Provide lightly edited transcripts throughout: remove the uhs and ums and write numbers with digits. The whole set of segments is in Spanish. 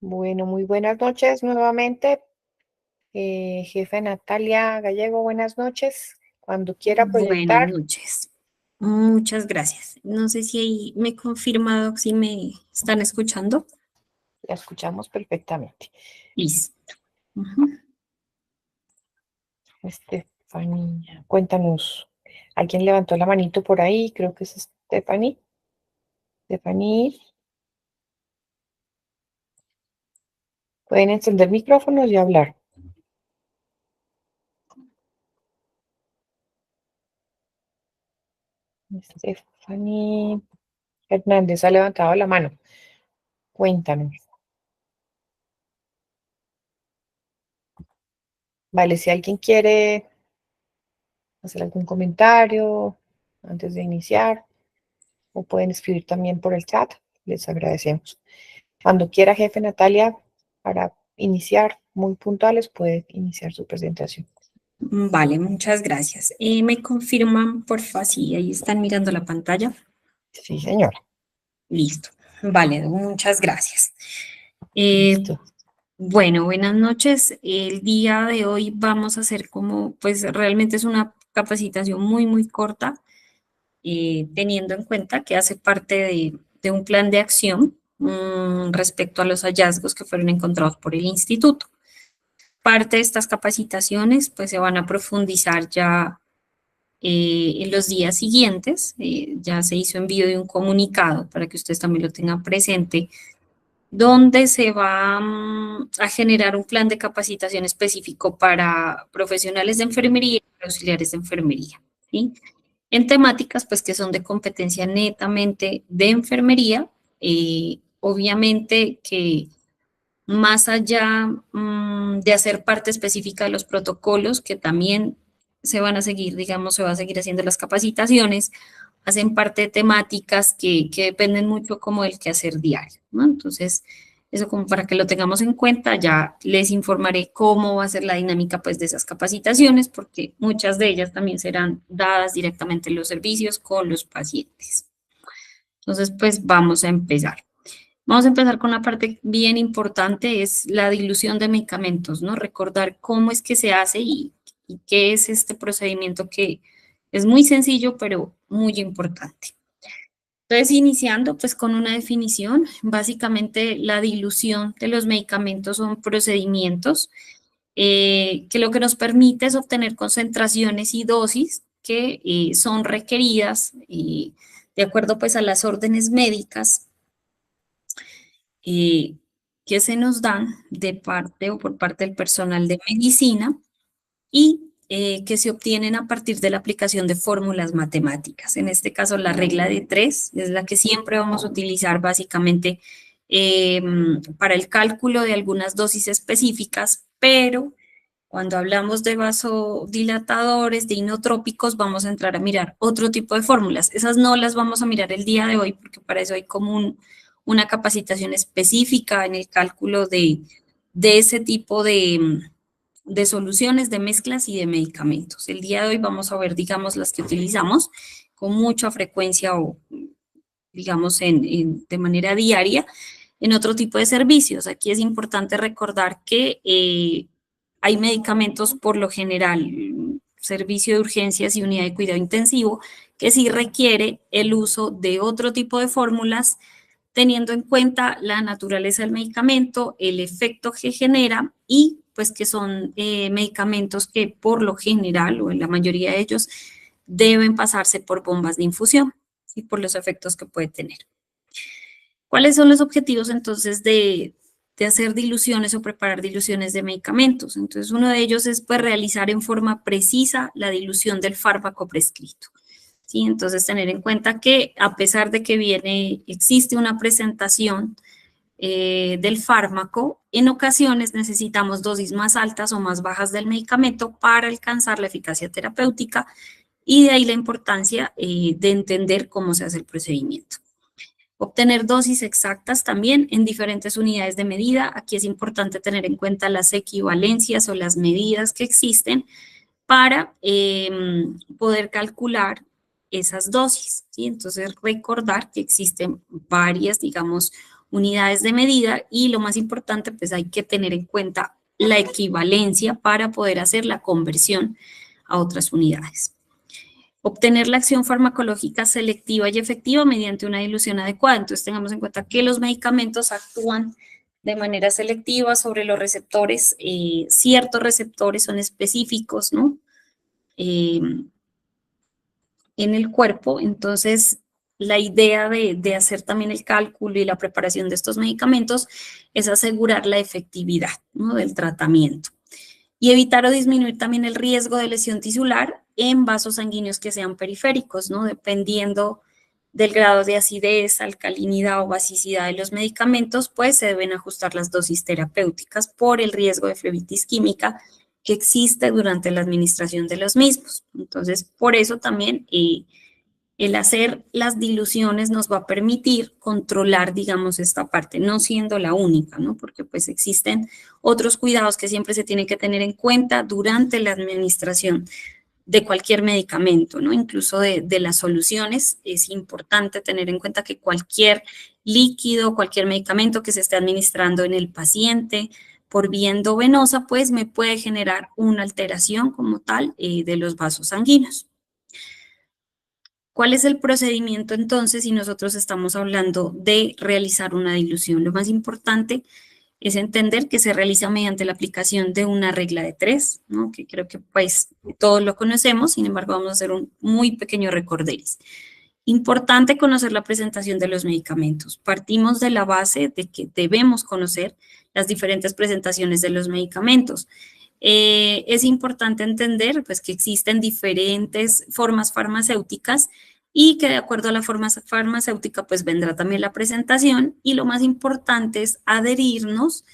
Bueno, muy buenas noches nuevamente. Jefe Natalia Gallego, buenas noches. Cuando quiera Buenas proyectar, noches. Muchas gracias. No sé si ahí me he confirmado si me están escuchando. la escuchamos perfectamente. Listo. Ujú. Estefanía, cuéntanos. ¿Alguien levantó la manito por ahí? Creo que es Stephanie. Stephanie, pueden encender micrófonos y hablar. Stephanie Hernández ha levantado la mano. Cuéntanos. Vale, si alguien quiere hacer algún comentario antes de iniciar, o pueden escribir también por el chat, les agradecemos. Cuando quiera, jefe Natalia, para iniciar muy puntuales, puede iniciar su presentación. Vale, muchas gracias. ¿Me confirman, porfa, si ahí están mirando la pantalla? Sí, señora. Listo. Vale, muchas gracias. Eh, Listo. bueno, buenas noches. El día de hoy vamos a hacer como, pues realmente es una capacitación muy corta, teniendo en cuenta que hace parte de un plan de acción respecto a los hallazgos que fueron encontrados por el instituto. Parte de estas capacitaciones pues se van a profundizar ya en los días siguientes. Ya se hizo envío de un comunicado para que ustedes también lo tengan presente, donde se va a generar un plan de capacitación específico para profesionales de enfermería y auxiliares de enfermería, ¿sí? En temáticas pues que son de competencia netamente de enfermería. Obviamente que más allá de hacer parte específica de los protocolos que también se van a seguir, digamos, se va a seguir haciendo las capacitaciones, hacen parte de temáticas que dependen mucho como del quehacer diario, ¿no? Entonces, eso como para que lo tengamos en cuenta, ya les informaré cómo va a ser la dinámica pues de esas capacitaciones, porque muchas de ellas también serán dadas directamente en los servicios con los pacientes. Entonces, pues vamos a empezar. Vamos a empezar con una parte bien importante, es la dilución de medicamentos, ¿no? Recordar cómo es que se hace y qué es este procedimiento que es muy sencillo, pero muy importante. Entonces, iniciando pues con una definición, básicamente la dilución de los medicamentos son procedimientos que lo que nos permite es obtener concentraciones y dosis que son requeridas de acuerdo pues a las órdenes médicas eh, que se nos dan de parte o por parte del personal de medicina y que se obtienen a partir de la aplicación de fórmulas matemáticas. En este caso, la regla de tres es la que siempre vamos a utilizar básicamente eh, para el cálculo de algunas dosis específicas, pero cuando hablamos de vasodilatadores, de inotrópicos, vamos a entrar a mirar otro tipo de fórmulas. Esas no las vamos a mirar el día de hoy porque para eso hay como una capacitación específica en el cálculo de ese tipo de soluciones, de mezclas y de medicamentos. El día de hoy vamos a ver, digamos, las que utilizamos con mucha frecuencia o, digamos, de manera diaria en otro tipo de servicios. Aquí es importante recordar que hay medicamentos por lo general, servicio de urgencias y unidad de cuidado intensivo, que sí requiere el uso de otro tipo de fórmulas, teniendo en cuenta la naturaleza del medicamento, el efecto que genera y pues que son medicamentos que por lo general o en la mayoría de ellos deben pasarse por bombas de infusión y por los efectos que puede tener. ¿Cuáles son los objetivos entonces de hacer diluciones o preparar diluciones de medicamentos? Entonces, uno de ellos es pues, realizar en forma precisa la dilución del fármaco prescrito. ¿Sí? Entonces, tener en cuenta que a pesar de que existe una presentación del fármaco, en ocasiones necesitamos dosis más altas o más bajas del medicamento para alcanzar la eficacia terapéutica y de ahí la importancia de entender cómo se hace el procedimiento. Obtener dosis exactas también en diferentes unidades de medida. Aquí es importante tener en cuenta las equivalencias o las medidas que existen para poder calcular esas dosis, ¿sí? Entonces, recordar que existen varias, digamos, unidades de medida y lo más importante, pues hay que tener en cuenta la equivalencia para poder hacer la conversión a otras unidades. Obtener la acción farmacológica selectiva y efectiva mediante una dilución adecuada. Entonces, tengamos en cuenta que los medicamentos actúan de manera selectiva sobre los receptores. Ciertos receptores son específicos, ¿no? En el cuerpo. Entonces, la idea de hacer también el cálculo y la preparación de estos medicamentos es asegurar la efectividad, ¿no?, del tratamiento. Y evitar o disminuir también el riesgo de lesión tisular en vasos sanguíneos que sean periféricos, ¿no? Dependiendo del grado de acidez, alcalinidad o basicidad de los medicamentos, pues se deben ajustar las dosis terapéuticas por el riesgo de flebitis química que existe durante la administración de los mismos. Entonces, por eso también el hacer las diluciones nos va a permitir controlar, digamos, esta parte, no siendo la única, ¿no? Porque pues existen otros cuidados que siempre se tienen que tener en cuenta durante la administración de cualquier medicamento, ¿no? Incluso de las soluciones, es importante tener en cuenta que cualquier líquido, cualquier medicamento que se esté administrando en el paciente por vía endovenosa, pues me puede generar una alteración como tal de los vasos sanguíneos. ¿Cuál es el procedimiento entonces si nosotros estamos hablando de realizar una dilución? Lo más importante es entender que se realiza mediante la aplicación de una regla de 3, ¿no? Que creo que pues todos lo conocemos, sin embargo vamos a hacer un muy pequeño recorderis. Importante conocer la presentación de los medicamentos. Partimos de la base de que debemos conocer las diferentes presentaciones de los medicamentos. Es importante entender pues, que existen diferentes formas farmacéuticas y que de acuerdo a la forma farmacéutica pues vendrá también la presentación y lo más importante es adherirnos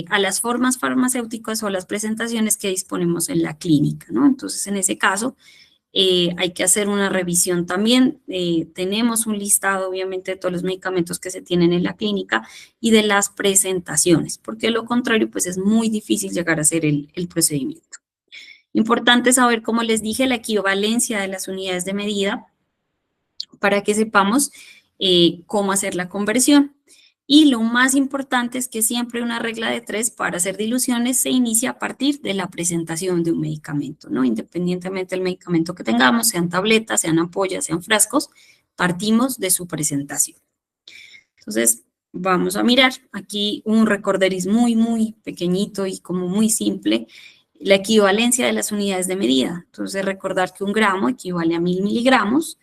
a las formas farmacéuticas o a las presentaciones que disponemos en la clínica, ¿no? Entonces, en ese caso, hay que hacer una revisión también. Tenemos un listado, obviamente, de todos los medicamentos que se tienen en la clínica y de las presentaciones, porque de lo contrario, pues es muy difícil llegar a hacer el procedimiento. Importante saber, como les dije, la equivalencia de las unidades de medida para que sepamos cómo hacer la conversión. Y lo más importante es que siempre una regla de 3 para hacer diluciones se inicia a partir de la presentación de un medicamento, ¿no? Independientemente del medicamento que tengamos, sean tabletas, sean ampollas, sean frascos, partimos de su presentación. Entonces, vamos a mirar aquí un recorderis muy, muy pequeñito y como muy simple, la equivalencia de las unidades de medida. Entonces, recordar que un gramo equivale a 1000 miligramos,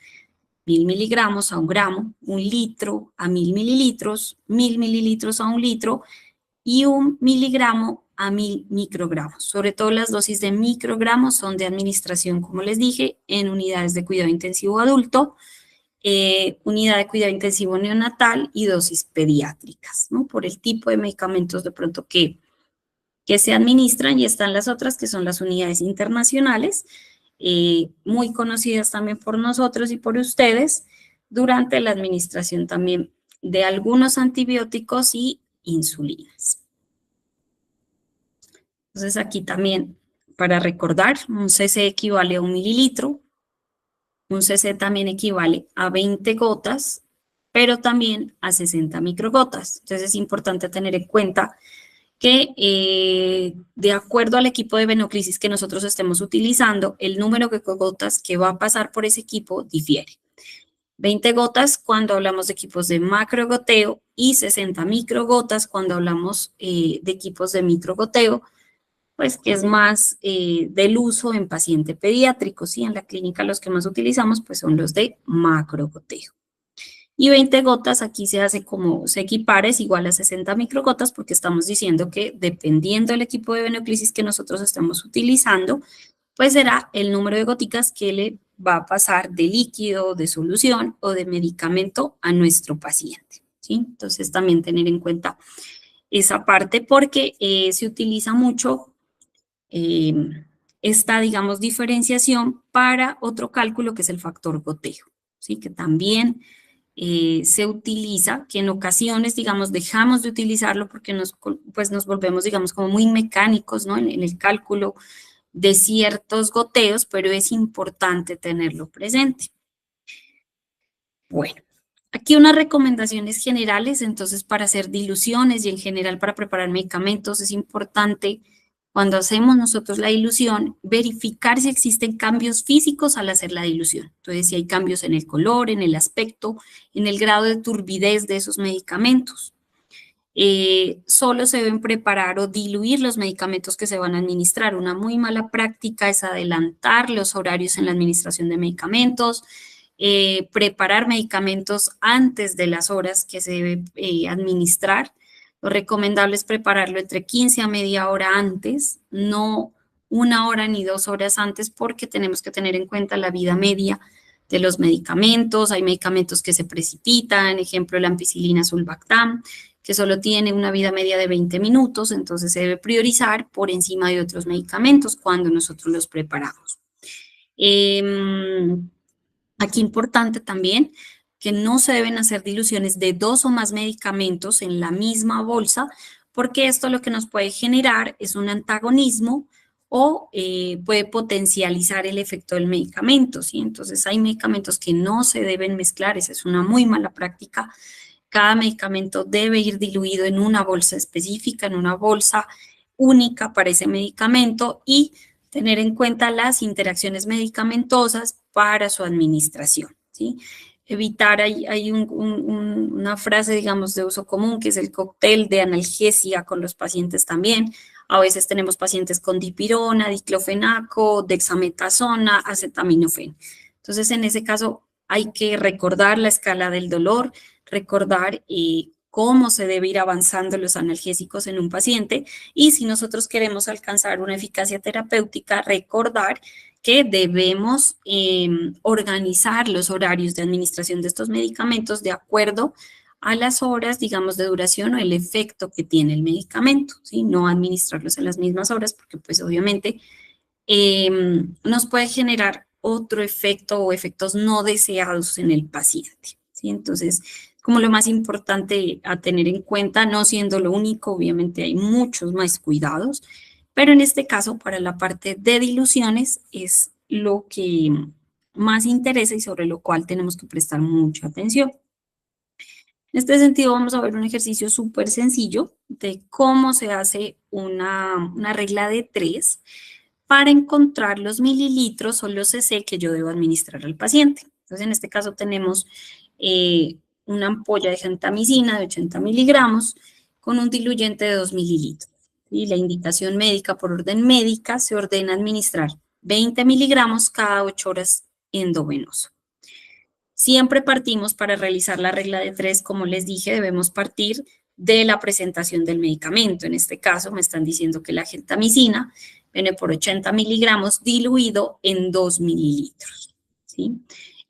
1000 miligramos a un gramo, un litro a 1000 mililitros, 1000 mililitros a un litro y un miligramo a 1000 microgramos. Sobre todo las dosis de microgramos son de administración, como les dije, en unidades de cuidado intensivo adulto, unidad de cuidado intensivo neonatal y dosis pediátricas, ¿no? Por el tipo de medicamentos de pronto que se administran y están las otras que son las unidades internacionales, muy conocidas también por nosotros y por ustedes, durante la administración también de algunos antibióticos y insulinas. Entonces aquí también, para recordar, un cc equivale a 1 mililitro, un cc también equivale a 20 gotas, pero también a 60 microgotas. Entonces es importante tener en cuenta que de acuerdo al equipo de venoclisis que nosotros estemos utilizando, el número de gotas que va a pasar por ese equipo difiere. 20 gotas cuando hablamos de equipos de macrogoteo y 60 microgotas cuando hablamos de equipos de microgoteo, pues que es más del uso en paciente pediátrico, ¿sí? En la clínica los que más utilizamos pues son los de macrogoteo. Y 20 gotas aquí se hace como, se equipara, es igual a 60 microgotas porque estamos diciendo que dependiendo del equipo de venoclisis que nosotros estemos utilizando, pues será el número de goticas que le va a pasar de líquido, de solución o de medicamento a nuestro paciente, ¿sí? Entonces también tener en cuenta esa parte porque se utiliza mucho esta, digamos, diferenciación para otro cálculo que es el factor goteo, ¿sí? Que también se utiliza, que en ocasiones, digamos, dejamos de utilizarlo porque nos volvemos, digamos, como muy mecánicos, ¿no? En el cálculo de ciertos goteos, pero es importante tenerlo presente. Bueno, Aquí unas recomendaciones generales, entonces para hacer diluciones y en general para preparar medicamentos es importante cuando hacemos nosotros la dilución verificar si existen cambios físicos al hacer la dilución. Entonces si hay cambios en el color, en el aspecto, en el grado de turbidez de esos medicamentos. Solo se deben preparar o diluir los medicamentos que se van a administrar. Una muy mala práctica es adelantar los horarios en la administración de medicamentos, preparar medicamentos antes de las horas que se debe administrar. Lo recomendable es prepararlo entre 15 a media hora antes, no 1 hora ni 2 horas antes, porque tenemos que tener en cuenta la vida media de los medicamentos. Hay medicamentos que se precipitan, ejemplo, la ampicilina sulbactam, que solo tiene una vida media de 20 minutos, entonces se debe priorizar por encima de otros medicamentos cuando nosotros los preparamos. Aquí importante también que no se deben hacer diluciones de 2 o más medicamentos en la misma bolsa, porque esto lo que nos puede generar es un antagonismo o puede potencializar el efecto del medicamento, ¿sí? Entonces hay medicamentos que no se deben mezclar, esa es una muy mala práctica. Cada medicamento debe ir diluido en una bolsa específica, en una bolsa única para ese medicamento y tener en cuenta las interacciones medicamentosas para su administración, ¿sí? Evitar, hay una frase, digamos, de uso común, que es el cóctel de analgesia con los pacientes también. A veces tenemos pacientes con dipirona, diclofenaco, dexametasona, acetaminofén. Entonces, en ese caso, hay que recordar la escala del dolor, recordar cómo se debe ir avanzando los analgésicos en un paciente y si nosotros queremos alcanzar una eficacia terapéutica, recordar que debemos organizar los horarios de administración de estos medicamentos de acuerdo a las horas, digamos, de duración o el efecto que tiene el medicamento, ¿sí? No administrarlos en las mismas horas porque pues obviamente nos puede generar otro efecto o efectos no deseados en el paciente, ¿sí? Entonces, como lo más importante a tener en cuenta, no siendo lo único, obviamente hay muchos más cuidados, pero en este caso, para la parte de diluciones, es lo que más interesa y sobre lo cual tenemos que prestar mucha atención. En este sentido, vamos a ver un ejercicio súper sencillo de cómo se hace una regla de 3 para encontrar los mililitros o los cc que yo debo administrar al paciente. Entonces, en este caso tenemos una ampolla de gentamicina de 80 miligramos con un diluyente de 2 mililitros. Y la indicación médica por orden médica se ordena administrar 20 miligramos cada 8 horas endovenoso. Siempre partimos para realizar la regla de 3, como les dije, debemos partir de la presentación del medicamento. En este caso me están diciendo que la gentamicina viene por 80 miligramos diluido en 2 mililitros, ¿sí?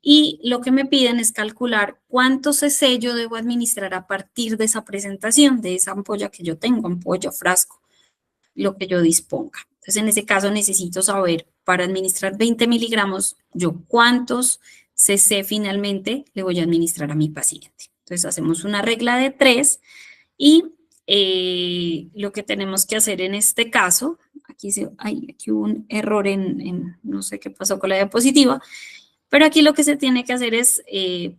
Y lo que me piden es calcular cuánto cc yo debo administrar a partir de esa presentación, de esa ampolla que yo tengo, ampolla, frasco, lo que yo disponga. Entonces, en ese caso necesito saber, para administrar 20 miligramos, yo cuántos cc finalmente le voy a administrar a mi paciente. Entonces, hacemos una regla de 3 y lo que tenemos que hacer en este caso, aquí hubo un error no sé qué pasó con la diapositiva, pero aquí lo que se tiene que hacer es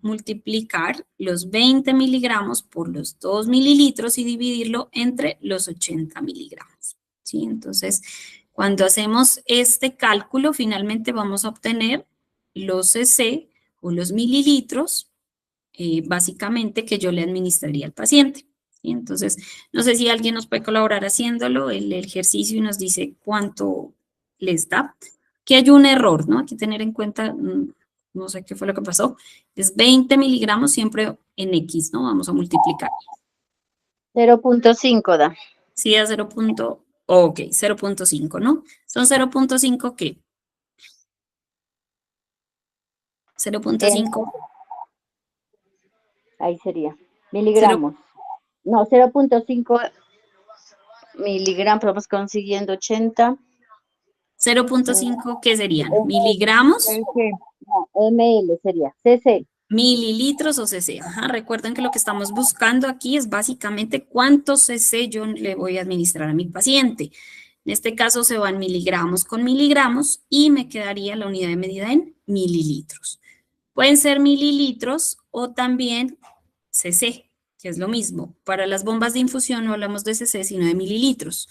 multiplicar los 20 miligramos por los 2 mililitros y dividirlo entre los 80 miligramos, ¿sí? Entonces, cuando hacemos este cálculo, finalmente vamos a obtener los cc o los mililitros, básicamente, que yo le administraría al paciente, ¿sí? Entonces, no sé si alguien nos puede colaborar haciéndolo, el ejercicio y nos dice cuánto les da. Que hay un error, ¿no? Hay que tener en cuenta, no sé qué fue lo que pasó, es 20 miligramos siempre en X, ¿no? Vamos a multiplicar. 0.5 da. Sí, a 0.5, ¿no? ¿Son 0.5 qué? 0.5. Ahí sería. Miligramos. No, 0.5 miligramos, vamos consiguiendo 80. 0.5, ¿qué serían? ¿Miligramos? No, ml sería, cc. Mililitros o cc. Ajá, recuerden que lo que estamos buscando aquí es básicamente cuántos cc yo le voy a administrar a mi paciente. En este caso se van miligramos con miligramos y me quedaría la unidad de medida en mililitros. Pueden ser mililitros o también cc, que es lo mismo. Para las bombas de infusión no hablamos de cc, sino de mililitros.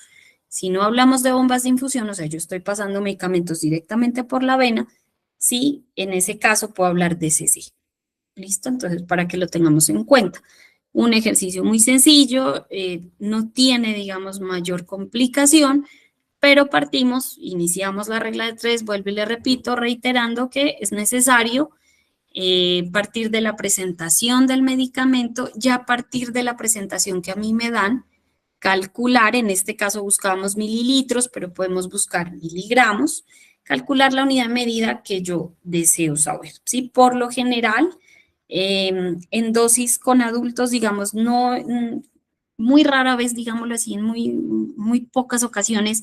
Si no hablamos de bombas de infusión, o sea, yo estoy pasando medicamentos directamente por la vena, sí, en ese caso puedo hablar de cc. ¿Listo? Entonces, para que lo tengamos en cuenta. Un ejercicio muy sencillo, no tiene, digamos, mayor complicación, pero iniciamos la regla de 3, vuelvo y le repito, reiterando que es necesario partir de la presentación del medicamento, ya a partir de la presentación que a mí me dan, calcular, en este caso buscábamos mililitros, pero podemos buscar miligramos, calcular la unidad de medida que yo deseo saber, ¿sí? Por lo general, en dosis con adultos, digamos, no, muy rara vez, digámoslo así, en muy pocas ocasiones,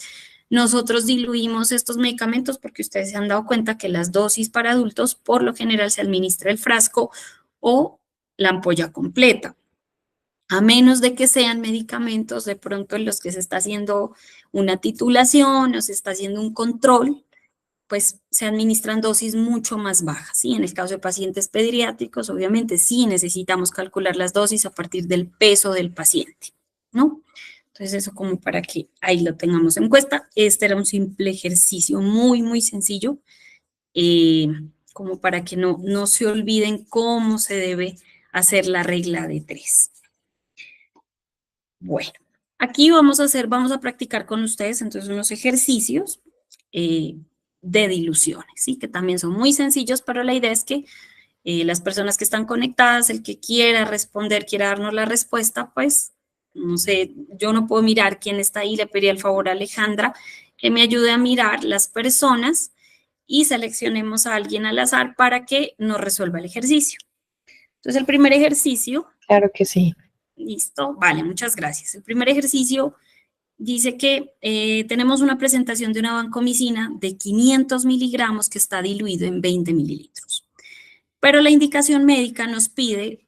nosotros diluimos estos medicamentos porque ustedes se han dado cuenta que las dosis para adultos por lo general se administra el frasco o la ampolla completa. A menos de que sean medicamentos de pronto en los que se está haciendo una titulación o se está haciendo un control, pues se administran dosis mucho más bajas, ¿sí? En el caso de pacientes pediátricos, obviamente sí necesitamos calcular las dosis a partir del peso del paciente, ¿no? Entonces eso como para que ahí lo tengamos en cuenta. Este era un simple ejercicio muy sencillo, como para que no se olviden cómo se debe hacer la regla de 3. Bueno, aquí vamos a practicar con ustedes entonces unos ejercicios de diluciones, ¿sí? Que también son muy sencillos, pero la idea es que las personas que están conectadas, el que quiera responder, quiera darnos la respuesta, pues, no sé, yo no puedo mirar quién está ahí, le pediría el favor a Alejandra que me ayude a mirar las personas y seleccionemos a alguien al azar para que nos resuelva el ejercicio. Entonces, el primer ejercicio. Claro que sí. Listo, vale, muchas gracias. El primer ejercicio dice que tenemos una presentación de una vancomicina de 500 miligramos que está diluido en 20 mililitros. Pero la indicación médica nos pide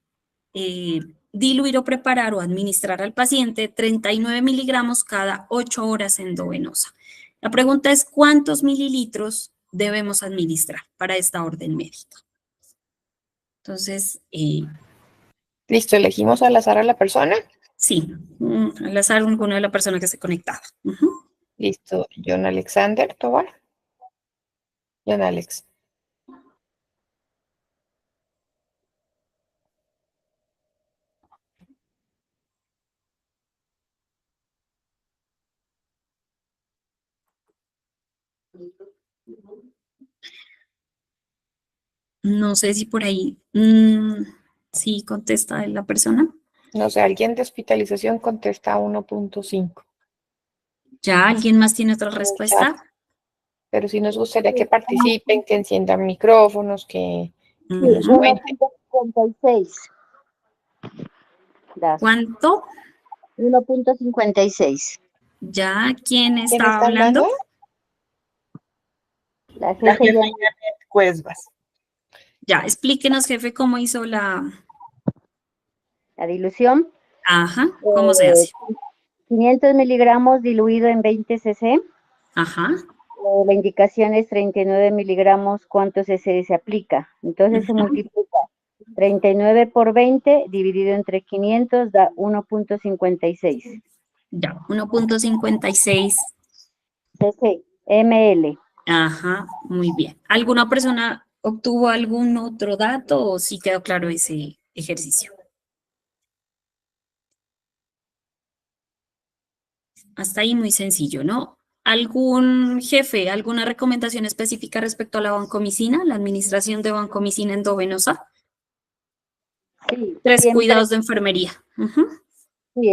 diluir o preparar o administrar al paciente 39 miligramos cada 8 horas endovenosa. La pregunta es, ¿cuántos mililitros debemos administrar para esta orden médica? Entonces, listo, elegimos al azar a la persona. sí, al azar alguna de la persona que se conectaba. Listo, John Alexander Tobar. John Alex. No sé si por ahí sí contesta la persona. No sé, alguien de hospitalización contesta 1.5. ¿Ya alguien más tiene otra respuesta? Pero sí nos gustaría que participen, que enciendan micrófonos, que nos Ujú. cuenten. 1.56. ¿Cuánto? 1.56. ¿Ya quién ¿Quién está está hablando? hablando? La La jefe jefa ya Janet Cuesvas. Ya, explíquenos, jefe, cómo hizo la... la dilución. Ajá, ¿cómo se hace? 500 miligramos diluido en 20 cc. Ajá. La indicación es 39 miligramos, ¿cuánto cc se aplica? Entonces se multiplica 39 por 20 dividido entre 500 da 1.56 Ya, 1.56. cc, ml. Ajá, muy bien. ¿Alguna persona obtuvo algún otro dato o sí quedó claro ese ejercicio? Hasta ahí muy sencillo, ¿no? ¿Algún jefe, alguna recomendación específica respecto a la vancomicina, la administración de vancomicina endovenosa? Sí, 3 siempre, cuidados de enfermería. Ujú. sí,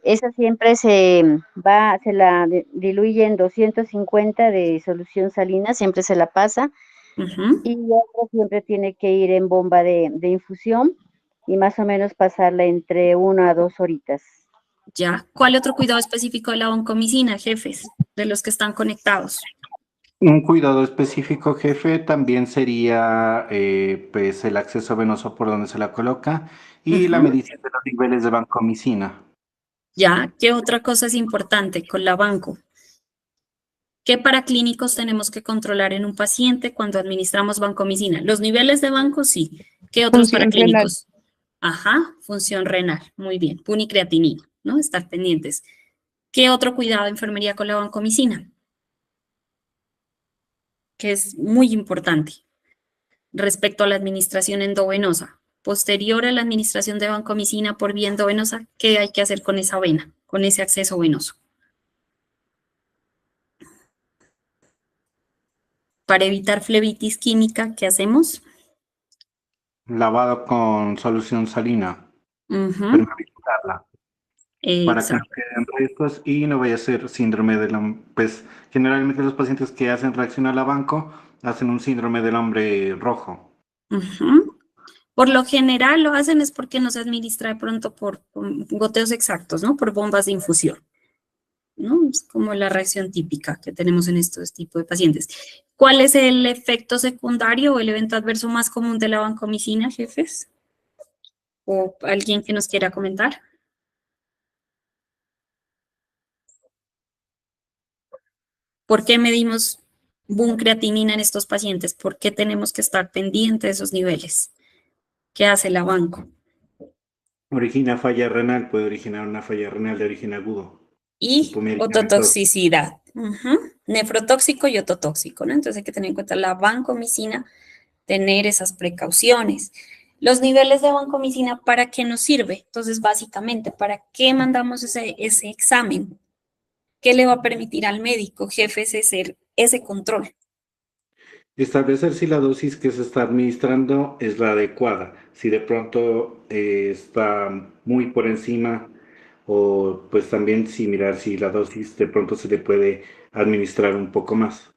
esa siempre se la diluye en 250 de solución salina, siempre se la pasa. Ujú. Y otra siempre tiene que ir en bomba de infusión y más o menos pasarla entre 1 a 2 horitas. Ya. ¿Cuál otro cuidado específico de la vancomicina, jefes, de los que están conectados? Un cuidado específico, jefe, también sería pues el acceso venoso por donde se la coloca y la Ujú. medición de los niveles de vancomicina. Ya. ¿Qué otra cosa es importante con la vanco? ¿Qué paraclínicos tenemos que controlar en un paciente cuando administramos vancomicina? Los niveles de banco, sí. ¿Qué otros Función paraclínicos? Ajá, función renal. Muy bien. Punicreatinina, ¿no? Estar pendientes. ¿Qué otro cuidado de enfermería con la vancomicina? Que es muy importante respecto a la administración endovenosa. Posterior a la administración de vancomicina por vía endovenosa, ¿qué hay que hacer con esa vena, con ese acceso venoso? Para evitar flebitis química, ¿qué hacemos? Lavado con solución salina, Ujú, permeabilizarla, para que no exacto. queden restos y no vaya a ser síndrome del hombre. Pues generalmente los pacientes que hacen reacción al banco hacen un síndrome del hombre rojo. Ujú. Por lo general lo hacen es porque no se administra de pronto por goteos exactos, ¿no? Por bombas de infusión, ¿no? Es como la reacción típica que tenemos en estos tipos de pacientes. ¿Cuál es el efecto secundario o el evento adverso más común de la vancomicina, jefes? ¿O alguien que nos quiera comentar? ¿Por qué medimos creatinina en estos pacientes? ¿Por qué tenemos que estar pendientes de esos niveles? ¿Qué hace la banco? Origina falla renal, puede originar una falla renal de origen agudo. Y Hipomedicamentosa. ototoxicidad. Ujú. Nefrotóxico y ototóxico, ¿no? Entonces hay que tener en cuenta la vancomicina, tener esas precauciones. Los niveles de vancomicina, ¿para qué nos sirve? Entonces, básicamente, ¿para qué mandamos ese examen? ¿Qué le va a permitir al médico, jefe, ese control? Establecer si la dosis que se está administrando es la adecuada. Si de pronto está muy por encima o pues también si mirar si la dosis de pronto se le puede administrar un poco más.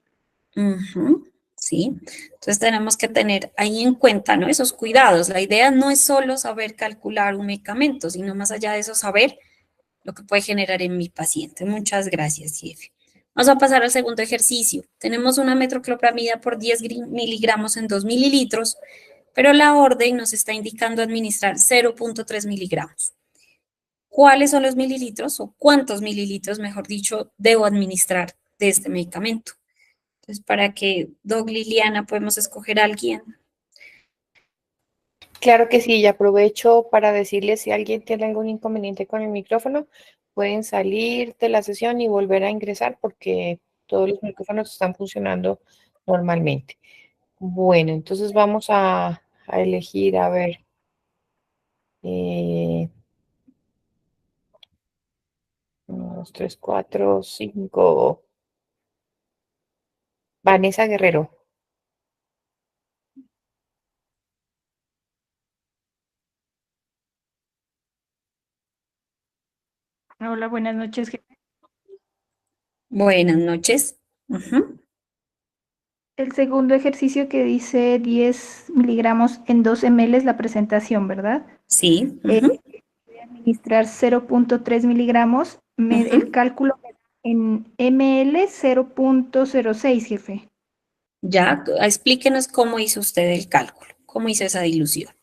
Ujú, sí, entonces tenemos que tener ahí en cuenta, ¿no? Esos cuidados. La idea no es solo saber calcular un medicamento, sino más allá de eso saber lo que puede generar en mi paciente. Muchas gracias, jefe. Vamos a pasar al segundo ejercicio. Tenemos una metroclopramida por 10 miligramos en 2 mililitros, pero la orden nos está indicando administrar 0.3 miligramos. ¿Cuáles son los mililitros o cuántos mililitros, mejor dicho, debo administrar de este medicamento? Entonces, para que Doc Liliana podemos escoger a alguien. Claro que sí, y aprovecho para decirles si alguien tiene algún inconveniente con el micrófono, pueden salir de la sesión y volver a ingresar porque todos los micrófonos están funcionando normalmente. Bueno, entonces vamos a elegir, a ver, 1, 2, 3, 4, 5. Vanessa Guerrero. Hola, buenas noches. Buenas noches. Ujú, El segundo ejercicio que dice 10 miligramos en 2 ml es la presentación, ¿verdad? sí. Voy a administrar 0.3 miligramos. El Ujú. cálculo me da en ml 0.06, jefe. Ya, explíquenos cómo hizo usted el cálculo, cómo hizo esa dilución.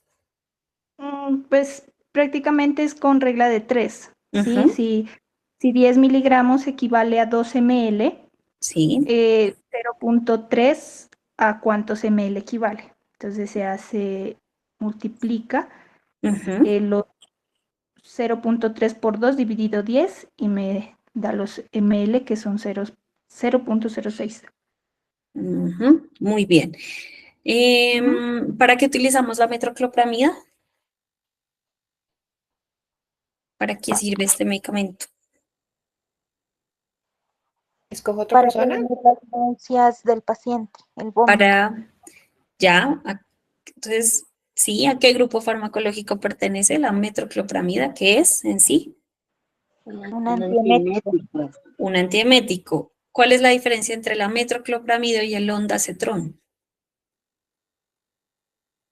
Pues prácticamente es con regla de 3, ¿sí? Ujú, Si 10 miligramos equivale a 2 ml, sí. 0.3 a cuántos ml equivale. Entonces multiplica Ujú, los 0.3 por 2 dividido 10 y me da los ml que son 0.06. ujú, muy bien. ¿Para qué utilizamos la metroclopramida? ¿Para qué sirve este medicamento? ¿Escoge otra Para persona? prevenir las náuseas del paciente, el vómito. Ya, entonces, sí, ¿a qué grupo farmacológico pertenece la metroclopramida? ¿Qué es en sí? Un antiemético. Un antiemético. ¿Cuál es la diferencia entre la metroclopramida y el ondansetron?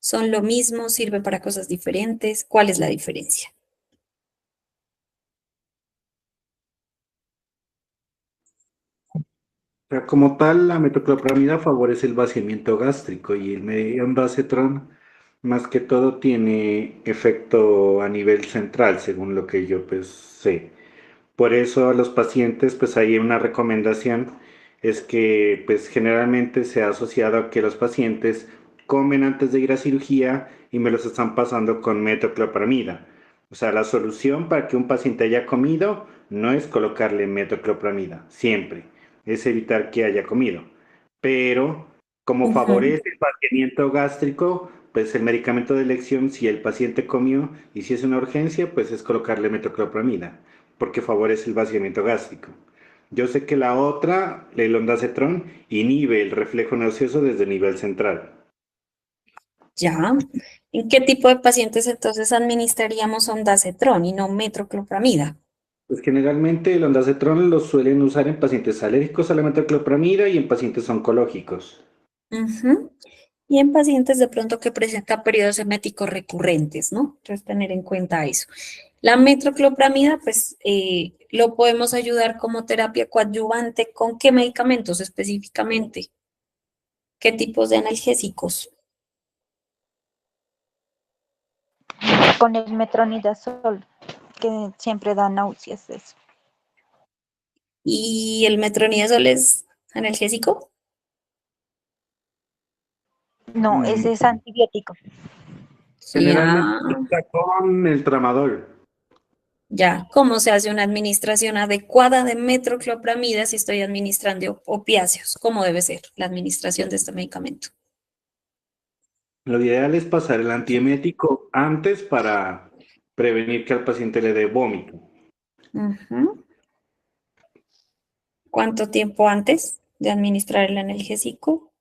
¿Son lo mismo? ¿Sirven para cosas diferentes? ¿Cuál es la diferencia? Pero como tal, la metoclopramida favorece el vaciamiento gástrico y el ondansetron, más que todo, tiene efecto a nivel central, según lo que yo pues sé. Por eso a los pacientes pues hay una recomendación es que pues generalmente se ha asociado a que los pacientes comen antes de ir a cirugía y me los están pasando con metoclopramida. O sea, la solución para que un paciente haya comido no es colocarle metoclopramida, siempre, es evitar que haya comido. Pero como Ujú. favorece el vaciamiento gástrico, pues el medicamento de elección, si el paciente comió y si es una urgencia, pues es colocarle metoclopramida, porque favorece el vaciamiento gástrico. Yo sé que la otra, el ondansetron, inhibe el reflejo nauseoso desde el nivel central. Ya. ¿En qué tipo de pacientes entonces administraríamos ondansetron y no metoclopramida? Pues generalmente el ondansetron lo suelen usar en pacientes alérgicos a la metoclopramida y en pacientes oncológicos. Ujú. Y en pacientes de pronto que presentan periodos eméticos recurrentes, ¿no? Entonces tener en cuenta eso. La metoclopramida, pues lo podemos ayudar como terapia coadyuvante. ¿Con qué medicamentos específicamente? ¿Qué tipos de analgésicos? Con el metronidazol, que siempre da náuseas eso. ¿Y el metronidazol es analgésico? No, Mm, ese es antibiótico. Generalmente Ya, está con el tramadol. ya. ¿Cómo se hace una administración adecuada de metoclopramida si estoy administrando opiáceos? ¿Cómo debe ser la administración de este medicamento? Lo ideal es pasar el antiemético antes para prevenir que al paciente le dé vómito. Ujú. ¿Cuánto tiempo antes de administrar el analgésico?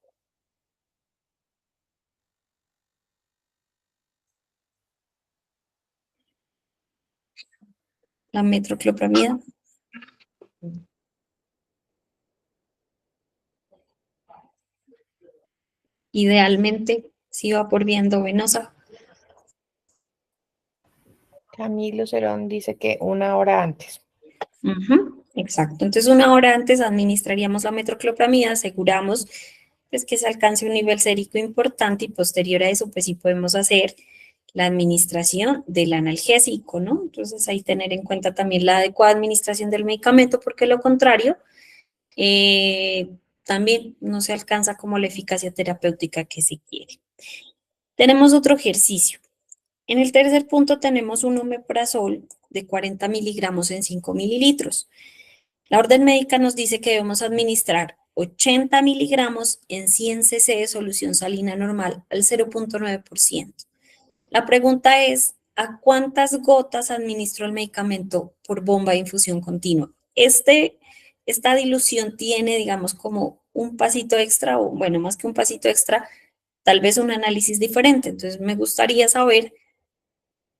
La metoclopramida. Idealmente, si va por vía endovenosa. Camilo Cerón dice que 1 hora antes. Ujú, exacto. Entonces, 1 hora antes administraríamos la metoclopramida, aseguramos pues, que se alcance un nivel sérico importante y posterior a eso, pues sí podemos hacer la administración del analgésico, ¿no? Entonces, ahí tener en cuenta también la adecuada administración del medicamento, porque lo contrario, eh, también no se alcanza como la eficacia terapéutica que se quiere. Tenemos otro ejercicio. En el tercer punto tenemos un omeprazol de 40 miligramos en 5 mililitros. La orden médica nos dice que debemos administrar 80 miligramos en 100 cc de solución salina normal al 0,9%. La pregunta es, ¿a cuántas gotas administro el medicamento por bomba de infusión continua? Esta dilución tiene, digamos, como un pasito extra, o bueno, más que un pasito extra, tal vez un análisis diferente. Entonces, me gustaría saber,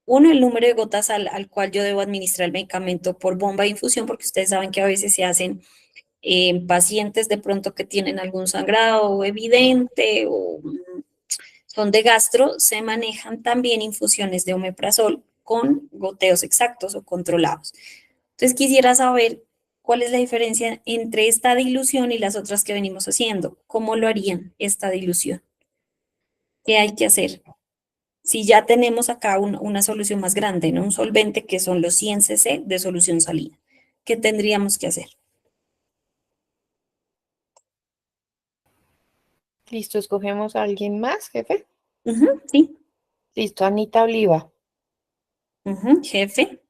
uno, el número de gotas al cual yo debo administrar el medicamento por bomba de infusión, porque ustedes saben que a veces se hacen en pacientes de pronto que tienen algún sangrado evidente o son de gastro, se manejan también infusiones de omeprazol con goteos exactos o controlados. Entonces quisiera saber cuál es la diferencia entre esta dilución y las otras que venimos haciendo. ¿Cómo lo harían esta dilución? ¿Qué hay que hacer? Si ya tenemos acá una solución más grande, ¿no? Un solvente que son los 100 cc de solución salina. ¿Qué tendríamos que hacer? Listo, escogemos a alguien más, jefe. Ujú, sí. Listo, Anita Oliva. Ujú, jefe.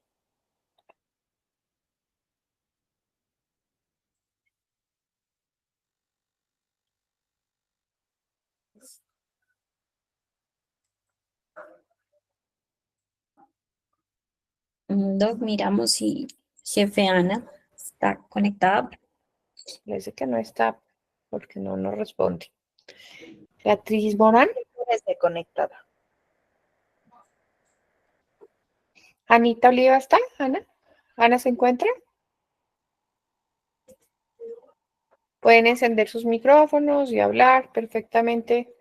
Doc, miramos si jefe Ana está conectada. Parece que no está porque no nos responde. Beatriz Morán. Esté conectada. Anita Oliva está, Ana. Ana se encuentra. Pueden encender sus micrófonos y hablar perfectamente.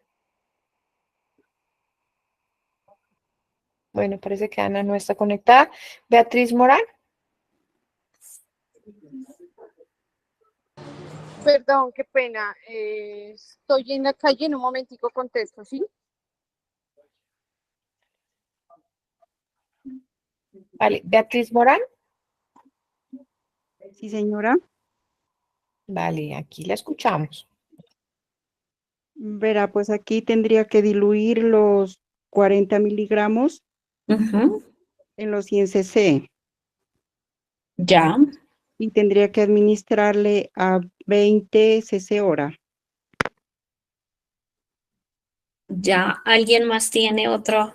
Bueno, parece que Ana no está conectada. Beatriz Morán. Perdón, qué pena. Estoy en la calle, en un momentico contesto, ¿sí? Vale, Beatriz Morán. Sí, señora. Vale, aquí la escuchamos. Verá, pues aquí tendría que diluir los 40 miligramos Ujú. en los 100 cc Ya, y tendría que administrarle a 20 cc hora. ya. ¿Alguien más tiene otro?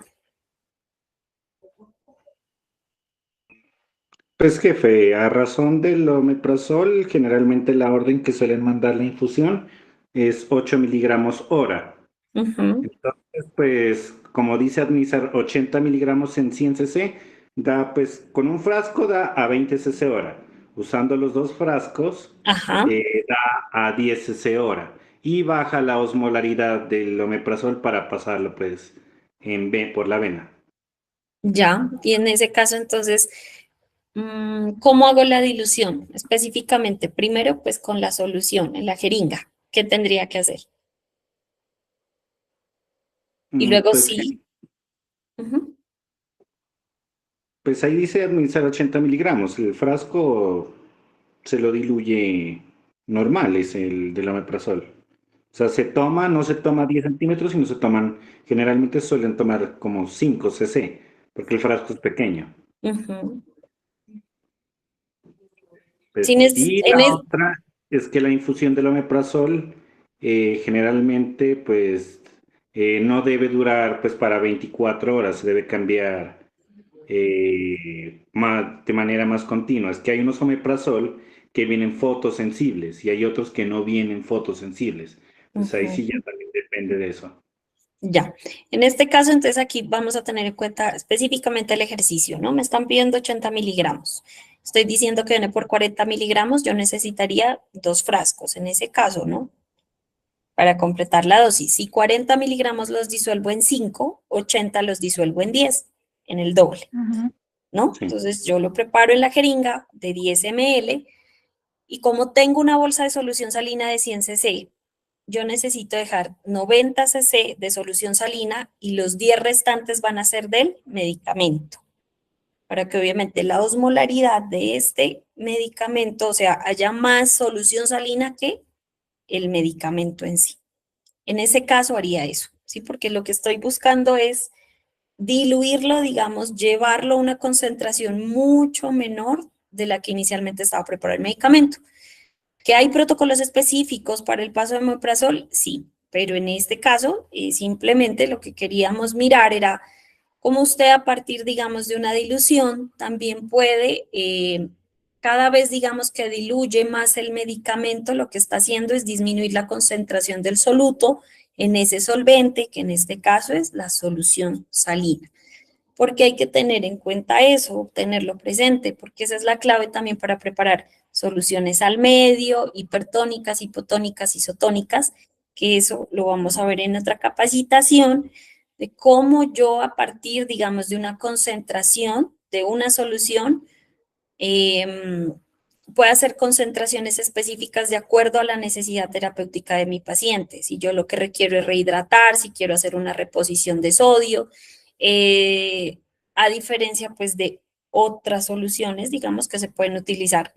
Pues jefe, a razón del omeprazol, generalmente la orden que suelen mandar la infusión es 8 miligramos hora. Ujú. Entonces, pues, como dice administrar 80 miligramos en 100 cc, da, pues, con un frasco da a 20 cc hora. Usando los dos frascos, Ajá, da a 10 cc hora. Y baja la osmolaridad del omeprazol para pasarlo, pues, por la vena. ya. Y en ese caso, entonces, ¿cómo hago la dilución? Específicamente, primero, pues con la solución en la jeringa. ¿Qué tendría que hacer? Y luego Pues, sí. Ujú. pues ahí dice administrar 80 miligramos. El frasco se lo diluye normal, es el del omeprazol. O sea, no se toma 10 centímetros, sino se toman, generalmente suelen tomar como 5 cc, porque el frasco es pequeño. Ujú. Pues, Sin es- y en la es- otra es que la infusión del omeprazol generalmente pues no debe durar pues para 24 horas, se debe cambiar de manera más continua. Es que hay unos omeprazol que vienen fotosensibles y hay otros que no vienen fotosensibles. Pues ahí sí ya Ujú. también depende de eso. Ya. En este caso, entonces aquí vamos a tener en cuenta específicamente el ejercicio, ¿no? Me están pidiendo 80 miligramos. Estoy diciendo que viene por 40 miligramos, yo necesitaría 2 frascos en ese caso, ¿no? Para completar la dosis. Si 40 miligramos los disuelvo en 5, 80 los disuelvo en 10, en el doble, Ujú. ¿no? Sí. Entonces yo lo preparo en la jeringa de 10 ml y como tengo una bolsa de solución salina de 100 cc, yo necesito dejar 90 cc de solución salina y los 10 restantes van a ser del medicamento, para que obviamente la osmolaridad de este medicamento, o sea, haya más solución salina que el medicamento en sí. En ese caso haría eso, ¿sí? Porque lo que estoy buscando es diluirlo, digamos, llevarlo a una concentración mucho menor de la que inicialmente estaba preparado el medicamento. ¿Que hay protocolos específicos para el paso de omeprazol? Sí, pero en este caso simplemente lo que queríamos mirar era cómo usted a partir, digamos, de una dilución también puede, cada vez, digamos, que diluye más el medicamento, lo que está haciendo es disminuir la concentración del soluto en ese solvente, que en este caso es la solución salina. Porque hay que tener en cuenta eso, tenerlo presente, porque esa es la clave también para preparar soluciones al medio, hipertónicas, hipotónicas, isotónicas, que eso lo vamos a ver en otra capacitación, de cómo yo a partir, digamos, de una concentración de una solución, puedo hacer concentraciones específicas de acuerdo a la necesidad terapéutica de mi paciente. Si yo lo que requiero es rehidratar, si quiero hacer una reposición de sodio, eh, a diferencia pues de otras soluciones, digamos, que se pueden utilizar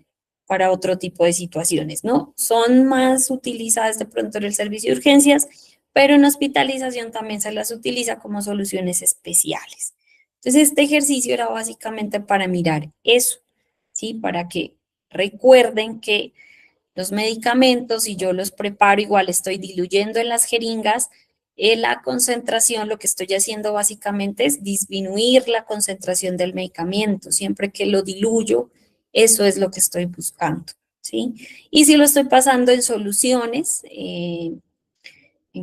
para otro tipo de situaciones, ¿no? Son más utilizadas de pronto en el servicio de urgencias, pero en hospitalización también se las utiliza como soluciones especiales. Entonces, este ejercicio era básicamente para mirar eso, ¿sí? Para que recuerden que los medicamentos, si yo los preparo, igual estoy diluyendo en las jeringas, la concentración, lo que estoy haciendo básicamente es disminuir la concentración del medicamento. Siempre que lo diluyo, eso es lo que estoy buscando, ¿sí? Y si lo estoy pasando en soluciones, en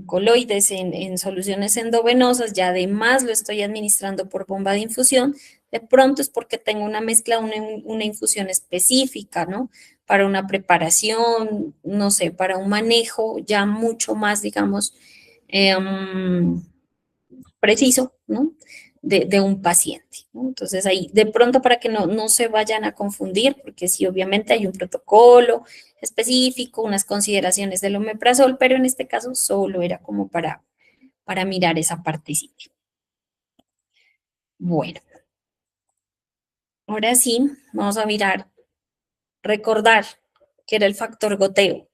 coloides, en soluciones endovenosas, ya además lo estoy administrando por bomba de infusión, de pronto es porque tengo una mezcla, una infusión específica, ¿no? Para una preparación, no sé, para un manejo ya mucho más, digamos, preciso, ¿no? De un paciente, ¿no? Entonces ahí, de pronto para que no se vayan a confundir, porque sí, obviamente hay un protocolo específico, unas consideraciones del omeprazol, pero en este caso solo era como para mirar esa partecita. Bueno, ahora sí, vamos a mirar, recordar que era el factor goteo.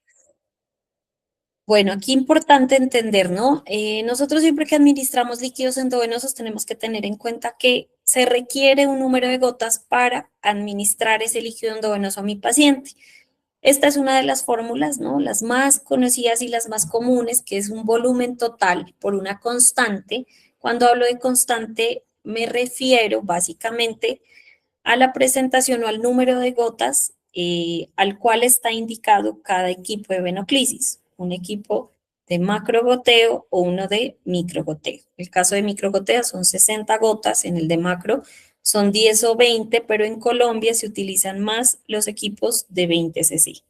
Bueno, aquí importante entender, ¿no? Nosotros siempre que administramos líquidos endovenosos tenemos que tener en cuenta que se requiere un número de gotas para administrar ese líquido endovenoso a mi paciente. Esta es una de las fórmulas, ¿no? Las más conocidas y las más comunes, que es un volumen total por una constante. Cuando hablo de constante, me refiero básicamente a la presentación o al número de gotas al cual está indicado cada equipo de venoclisis, un equipo de macrogoteo o uno de microgoteo. El caso de microgoteo son 60 gotas, en el de macro son 10 o 20, pero en Colombia se utilizan más los equipos de 20 cc,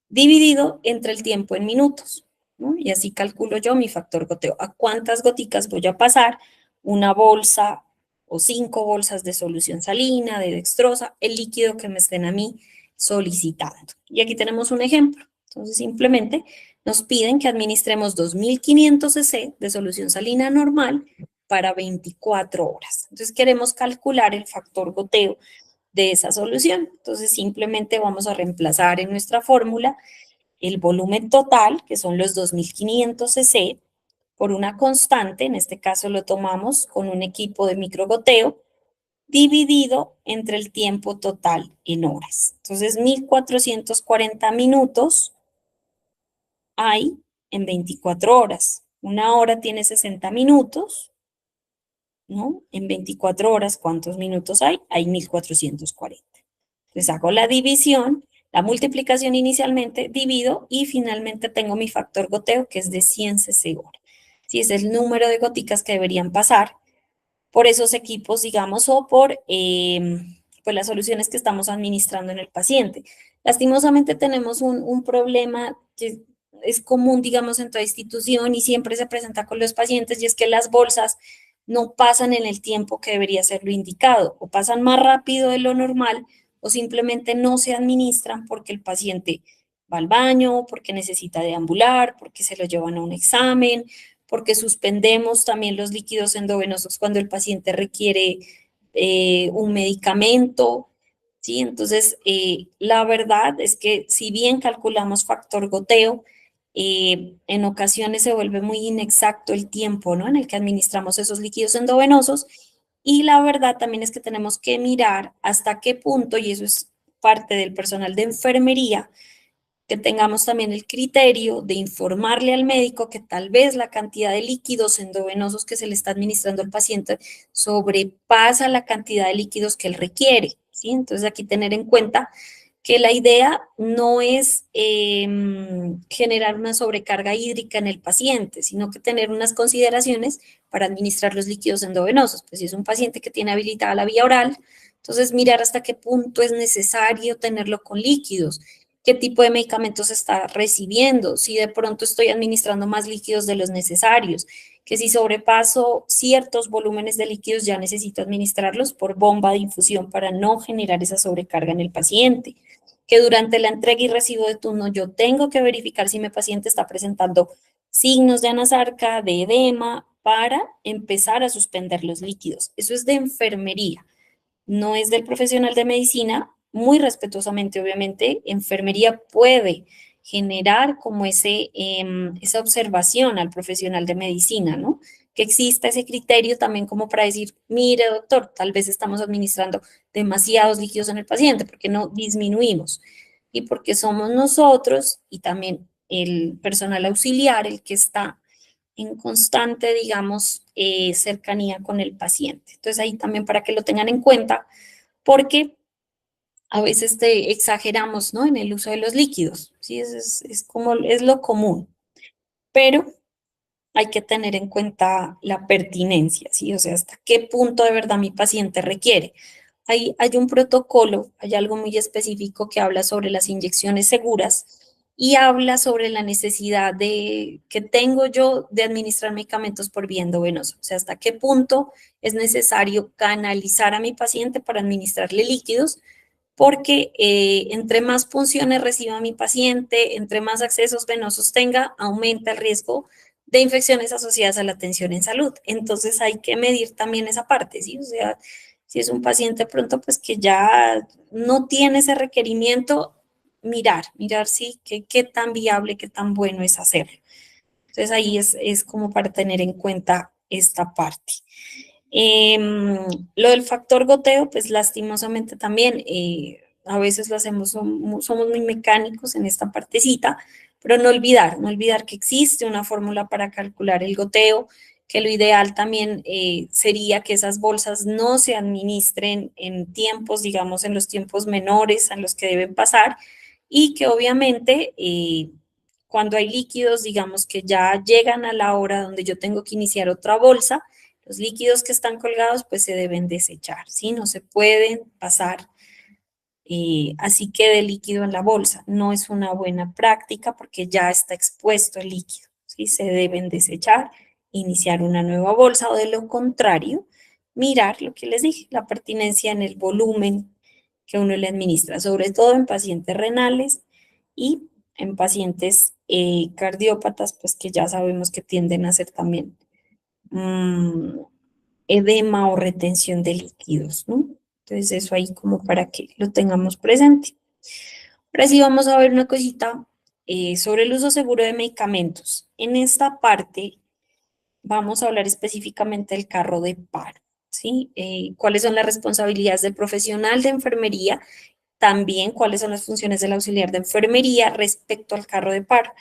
dividido entre el tiempo en minutos, ¿no? Y así calculo yo mi factor goteo. ¿A cuántas goticas voy a pasar? Una bolsa o 5 bolsas de solución salina, de dextrosa, el líquido que me estén a mí solicitando. Y aquí tenemos un ejemplo. Entonces, simplemente nos piden que administremos 2500 cc de solución salina normal para 24 horas. Entonces, queremos calcular el factor goteo de esa solución. Entonces, simplemente vamos a reemplazar en nuestra fórmula el volumen total, que son los 2500 cc, por una constante, en este caso lo tomamos con un equipo de microgoteo, dividido entre el tiempo total en horas. Entonces, 1440 minutos hay en 24 horas. Una hora tiene 60 minutos, ¿no? En 24 horas, ¿cuántos minutos hay? Hay 1440. Entonces hago la división, la multiplicación inicialmente, divido y finalmente tengo mi factor goteo que es de 100 cc hora. Sí, ese es el número de goticas que deberían pasar por esos equipos, digamos, o por pues las soluciones que estamos administrando en el paciente. Lastimosamente tenemos un problema que es común, digamos, en toda institución y siempre se presenta con los pacientes, y es que las bolsas no pasan en el tiempo que debería ser lo indicado, o pasan más rápido de lo normal, o simplemente no se administran porque el paciente va al baño, porque necesita deambular, porque se lo llevan a un examen, porque suspendemos también los líquidos endovenosos cuando el paciente requiere un medicamento, ¿sí? Entonces, la verdad es que si bien calculamos factor goteo, en ocasiones se vuelve muy inexacto el tiempo, ¿no?, en el que administramos esos líquidos endovenosos, y la verdad también es que tenemos que mirar hasta qué punto, y eso es parte del personal de enfermería, que tengamos también el criterio de informarle al médico que tal vez la cantidad de líquidos endovenosos que se le está administrando al paciente sobrepasa la cantidad de líquidos que él requiere, ¿sí? Entonces aquí tener en cuenta que la idea no es generar una sobrecarga hídrica en el paciente, sino que tener unas consideraciones para administrar los líquidos endovenosos. Pues si es un paciente que tiene habilitada la vía oral, entonces mirar hasta qué punto es necesario tenerlo con líquidos, qué tipo de medicamentos está recibiendo, si de pronto estoy administrando más líquidos de los necesarios, que si sobrepaso ciertos volúmenes de líquidos ya necesito administrarlos por bomba de infusión para no generar esa sobrecarga en el paciente, que durante la entrega y recibo de turno yo tengo que verificar si mi paciente está presentando signos de anasarca, de edema, para empezar a suspender los líquidos. Eso es de enfermería, no es del profesional de medicina. Muy respetuosamente, obviamente, enfermería puede generar como esa observación al profesional de medicina, ¿no? Que exista ese criterio también como para decir, mire, doctor, tal vez estamos administrando demasiados líquidos en el paciente, porque no disminuimos. Y porque somos nosotros y también el personal auxiliar el que está en constante, digamos, cercanía con el paciente. Entonces ahí también para que lo tengan en cuenta, porque a veces exageramos, ¿no?, en el uso de los líquidos, ¿sí? Es como, es lo común, pero hay que tener en cuenta la pertinencia, ¿sí? O sea, hasta qué punto de verdad mi paciente requiere. Hay un protocolo, hay algo muy específico que habla sobre las inyecciones seguras y habla sobre la necesidad que tengo yo de administrar medicamentos por vía endovenosa. O sea, hasta qué punto es necesario canalizar a mi paciente para administrarle líquidos, porque entre más punciones reciba mi paciente, entre más accesos venosos tenga, aumenta el riesgo de infecciones asociadas a la atención en salud. Entonces hay que medir también esa parte, ¿sí? O sea, si es un paciente pronto pues que ya no tiene ese requerimiento, mirar si qué tan viable, qué tan bueno es hacerlo. Entonces ahí es como para tener en cuenta esta parte. Lo del factor goteo, pues lastimosamente también, a veces lo hacemos, somos muy mecánicos en esta partecita, pero no olvidar que existe una fórmula para calcular el goteo, que lo ideal también sería que esas bolsas no se administren en tiempos, digamos, en los tiempos menores a los que deben pasar, y que obviamente cuando hay líquidos, digamos, que ya llegan a la hora donde yo tengo que iniciar otra bolsa, los líquidos que están colgados pues se deben desechar, ¿sí? No se pueden pasar así quede líquido en la bolsa. No es una buena práctica porque ya está expuesto el líquido, ¿sí? Se deben desechar, iniciar una nueva bolsa, o de lo contrario, mirar lo que les dije, la pertinencia en el volumen que uno le administra, sobre todo en pacientes renales y en pacientes cardiópatas, pues que ya sabemos que tienden a ser también edema o retención de líquidos, ¿no? Entonces eso ahí como para que lo tengamos presente. Ahora sí vamos a ver una cosita sobre el uso seguro de medicamentos. En esta parte vamos a hablar específicamente del carro de paro, ¿sí? ¿Cuáles son las responsabilidades del profesional de enfermería? También cuáles son las funciones del auxiliar de enfermería respecto al carro de paro.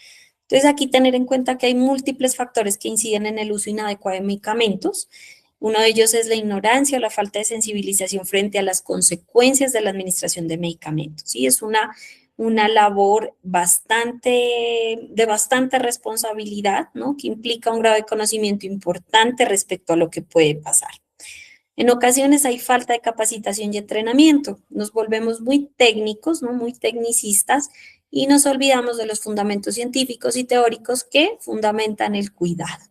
Entonces aquí tener en cuenta que hay múltiples factores que inciden en el uso inadecuado de medicamentos. Uno de ellos es la ignorancia o la falta de sensibilización frente a las consecuencias de la administración de medicamentos. ¿Sí? Es una labor de bastante responsabilidad, ¿no? Que implica un grado de conocimiento importante respecto a lo que puede pasar. En ocasiones hay falta de capacitación y entrenamiento. Nos volvemos muy técnicos, ¿no? Muy tecnicistas, y nos olvidamos de los fundamentos científicos y teóricos que fundamentan el cuidado.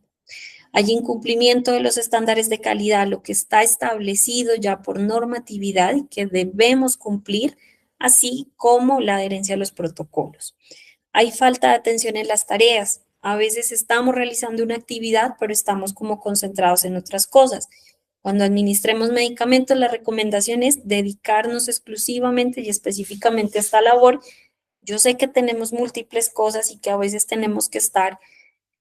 Hay incumplimiento de los estándares de calidad, lo que está establecido ya por normatividad y que debemos cumplir, así como la adherencia a los protocolos. Hay falta de atención en las tareas. A veces estamos realizando una actividad, pero estamos como concentrados en otras cosas. Cuando administremos medicamentos, la recomendación es dedicarnos exclusivamente y específicamente a esta labor. Yo sé que tenemos múltiples cosas y que a veces tenemos que estar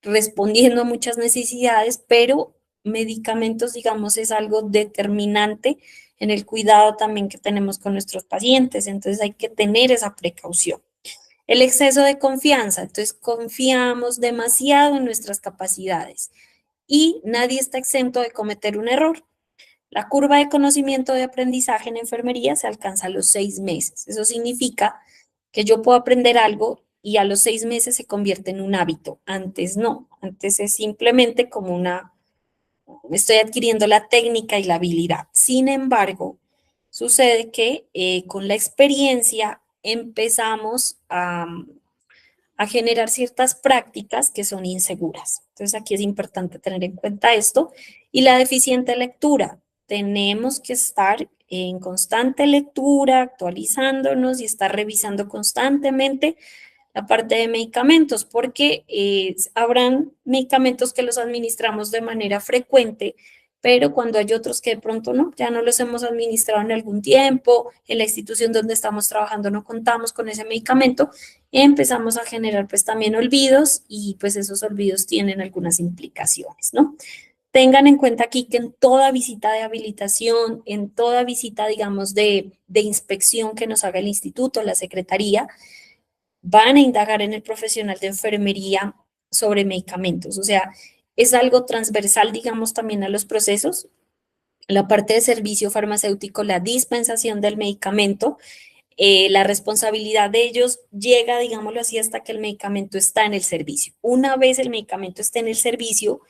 respondiendo a muchas necesidades, pero medicamentos, digamos, es algo determinante en el cuidado también que tenemos con nuestros pacientes, entonces hay que tener esa precaución. El exceso de confianza, entonces confiamos demasiado en nuestras capacidades y nadie está exento de cometer un error. La curva de conocimiento de aprendizaje en enfermería se alcanza a los 6 meses. Eso significa que yo puedo aprender algo y a los 6 meses se convierte en un hábito. Antes no, antes es simplemente como estoy adquiriendo la técnica y la habilidad. Sin embargo, sucede que con la experiencia empezamos a generar ciertas prácticas que son inseguras. Entonces aquí es importante tener en cuenta esto. Y la deficiente lectura. Tenemos que estar en constante lectura, actualizándonos y estar revisando constantemente la parte de medicamentos, porque habrán medicamentos que los administramos de manera frecuente, pero cuando hay otros que de pronto no, ya no los hemos administrado en algún tiempo, en la institución donde estamos trabajando no contamos con ese medicamento, empezamos a generar pues también olvidos y pues esos olvidos tienen algunas implicaciones, ¿no? Tengan en cuenta aquí que en toda visita de habilitación, en toda visita, digamos, de inspección que nos haga el instituto, la secretaría, van a indagar en el profesional de enfermería sobre medicamentos. O sea, es algo transversal, digamos, también a los procesos. La parte de servicio farmacéutico, la dispensación del medicamento, la responsabilidad de ellos llega, digámoslo así, hasta que el medicamento está en el servicio. Una vez el medicamento esté en el servicio,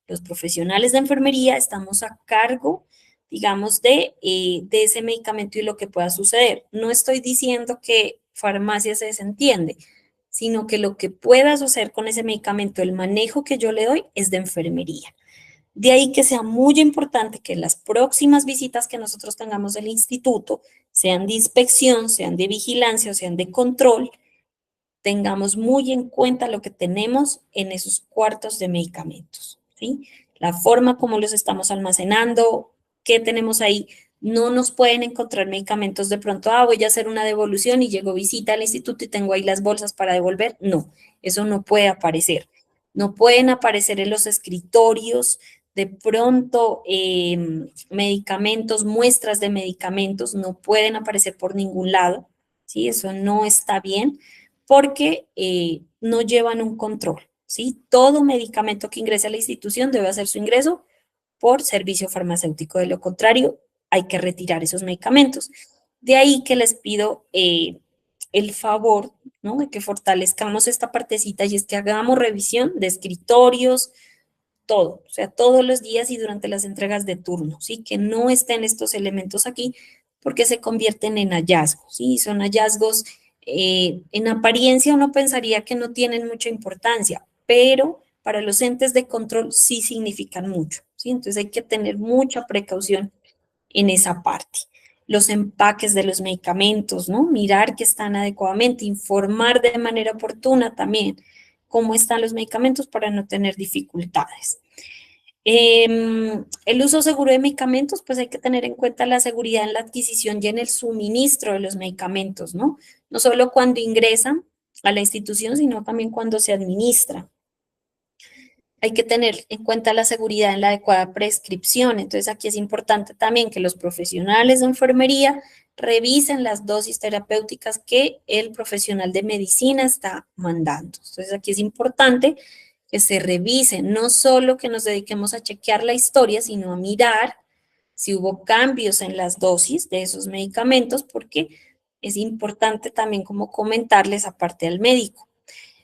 los profesionales de enfermería estamos a cargo, digamos, de ese medicamento y lo que pueda suceder. No estoy diciendo que farmacia se desentiende, sino que lo que pueda suceder con ese medicamento, el manejo que yo le doy es de enfermería. De ahí que sea muy importante que las próximas visitas que nosotros tengamos del instituto, sean de inspección, sean de vigilancia o sean de control, tengamos muy en cuenta lo que tenemos en esos cuartos de medicamentos, ¿sí? La forma como los estamos almacenando, qué tenemos ahí No nos pueden encontrar medicamentos de pronto, voy a hacer una devolución y llego visita al instituto y tengo ahí las bolsas para devolver. No, eso no puede aparecer. No pueden aparecer en los escritorios, de pronto medicamentos, muestras de medicamentos, no pueden aparecer por ningún lado, ¿sí? Eso no está bien porque no llevan un control, ¿sí? Todo medicamento que ingrese a la institución debe hacer su ingreso por servicio farmacéutico. De lo contrario, hay que retirar esos medicamentos. De ahí que les pido el favor, ¿no? De que fortalezcamos esta partecita y es que hagamos revisión de escritorios, todo, o sea, todos los días y durante las entregas de turno, ¿sí? Que no estén estos elementos aquí porque se convierten en hallazgos, ¿sí? Son hallazgos, en apariencia uno pensaría que no tienen mucha importancia, pero para los entes de control sí significan mucho, ¿sí? Entonces hay que tener mucha precaución en esa parte. Los empaques de los medicamentos, ¿no? Mirar que están adecuadamente, informar de manera oportuna también cómo están los medicamentos para no tener dificultades. El uso seguro de medicamentos, pues hay que tener en cuenta la seguridad en la adquisición y en el suministro de los medicamentos, ¿no? No solo cuando ingresan a la institución, sino también cuando se administra. Hay que tener en cuenta la seguridad en la adecuada prescripción. Entonces, aquí es importante también que los profesionales de enfermería revisen las dosis terapéuticas que el profesional de medicina está mandando. Entonces, aquí es importante que se revisen, no solo que nos dediquemos a chequear la historia, sino a mirar si hubo cambios en las dosis de esos medicamentos, porque es importante también como comentarles aparte al médico.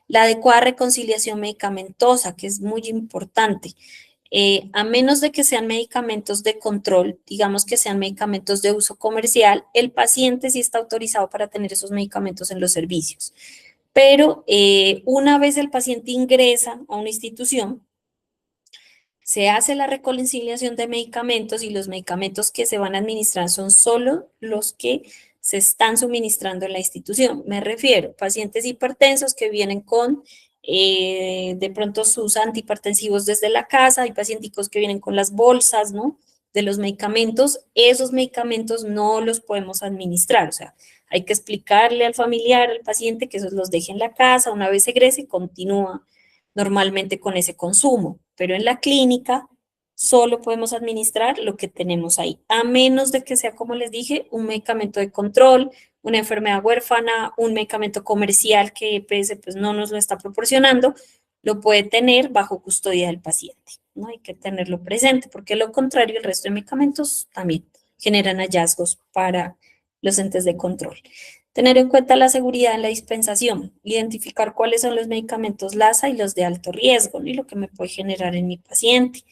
La adecuada reconciliación medicamentosa, que es muy importante. A menos de que sean medicamentos de control, digamos que sean medicamentos de uso comercial, el paciente sí está autorizado para tener esos medicamentos en los servicios. Pero una vez el paciente ingresa a una institución, se hace la reconciliación de medicamentos y los medicamentos que se van a administrar son solo los que se están suministrando en la institución. Me refiero a pacientes hipertensos que vienen con de pronto sus antihipertensivos desde la casa, hay pacienticos que vienen con las bolsas, ¿no? De los medicamentos, esos medicamentos no los podemos administrar, o sea, hay que explicarle al familiar, al paciente que esos los deje en la casa, una vez egrese, continúa normalmente con ese consumo, pero en la clínica solo podemos administrar lo que tenemos ahí, a menos de que sea, como les dije, un medicamento de control, una enfermedad huérfana, un medicamento comercial que EPS pues no nos lo está proporcionando, lo puede tener bajo custodia del paciente, ¿no? Hay que tenerlo presente, porque lo contrario, el resto de medicamentos también generan hallazgos para los entes de control. Tener en cuenta la seguridad en la dispensación, identificar cuáles son los medicamentos LASA y los de alto riesgo, ¿no? Y lo que me puede generar en mi paciente.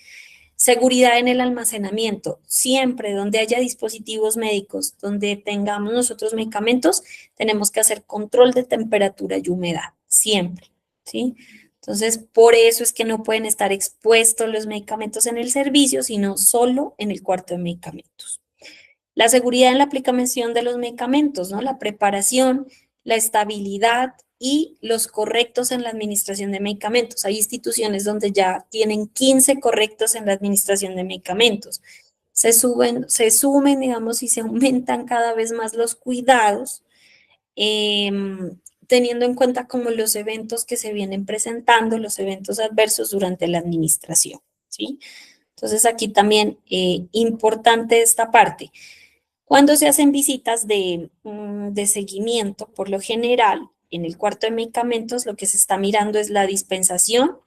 Seguridad en el almacenamiento, siempre donde haya dispositivos médicos, donde tengamos nosotros medicamentos, tenemos que hacer control de temperatura y humedad, siempre, ¿sí? Entonces, por eso es que no pueden estar expuestos los medicamentos en el servicio, sino solo en el cuarto de medicamentos. La seguridad en la aplicación de los medicamentos, ¿no? La preparación, la estabilidad y los correctos en la administración de medicamentos. Hay instituciones donde ya tienen 15 correctos en la administración de medicamentos. Se sumen, digamos, y se aumentan cada vez más los cuidados, teniendo en cuenta como los eventos que se vienen presentando, los eventos adversos durante la administración, ¿sí? Entonces, aquí también importante esta parte. Cuando se hacen visitas de seguimiento, por lo general, en el cuarto de medicamentos, lo que se está mirando es la dispensación,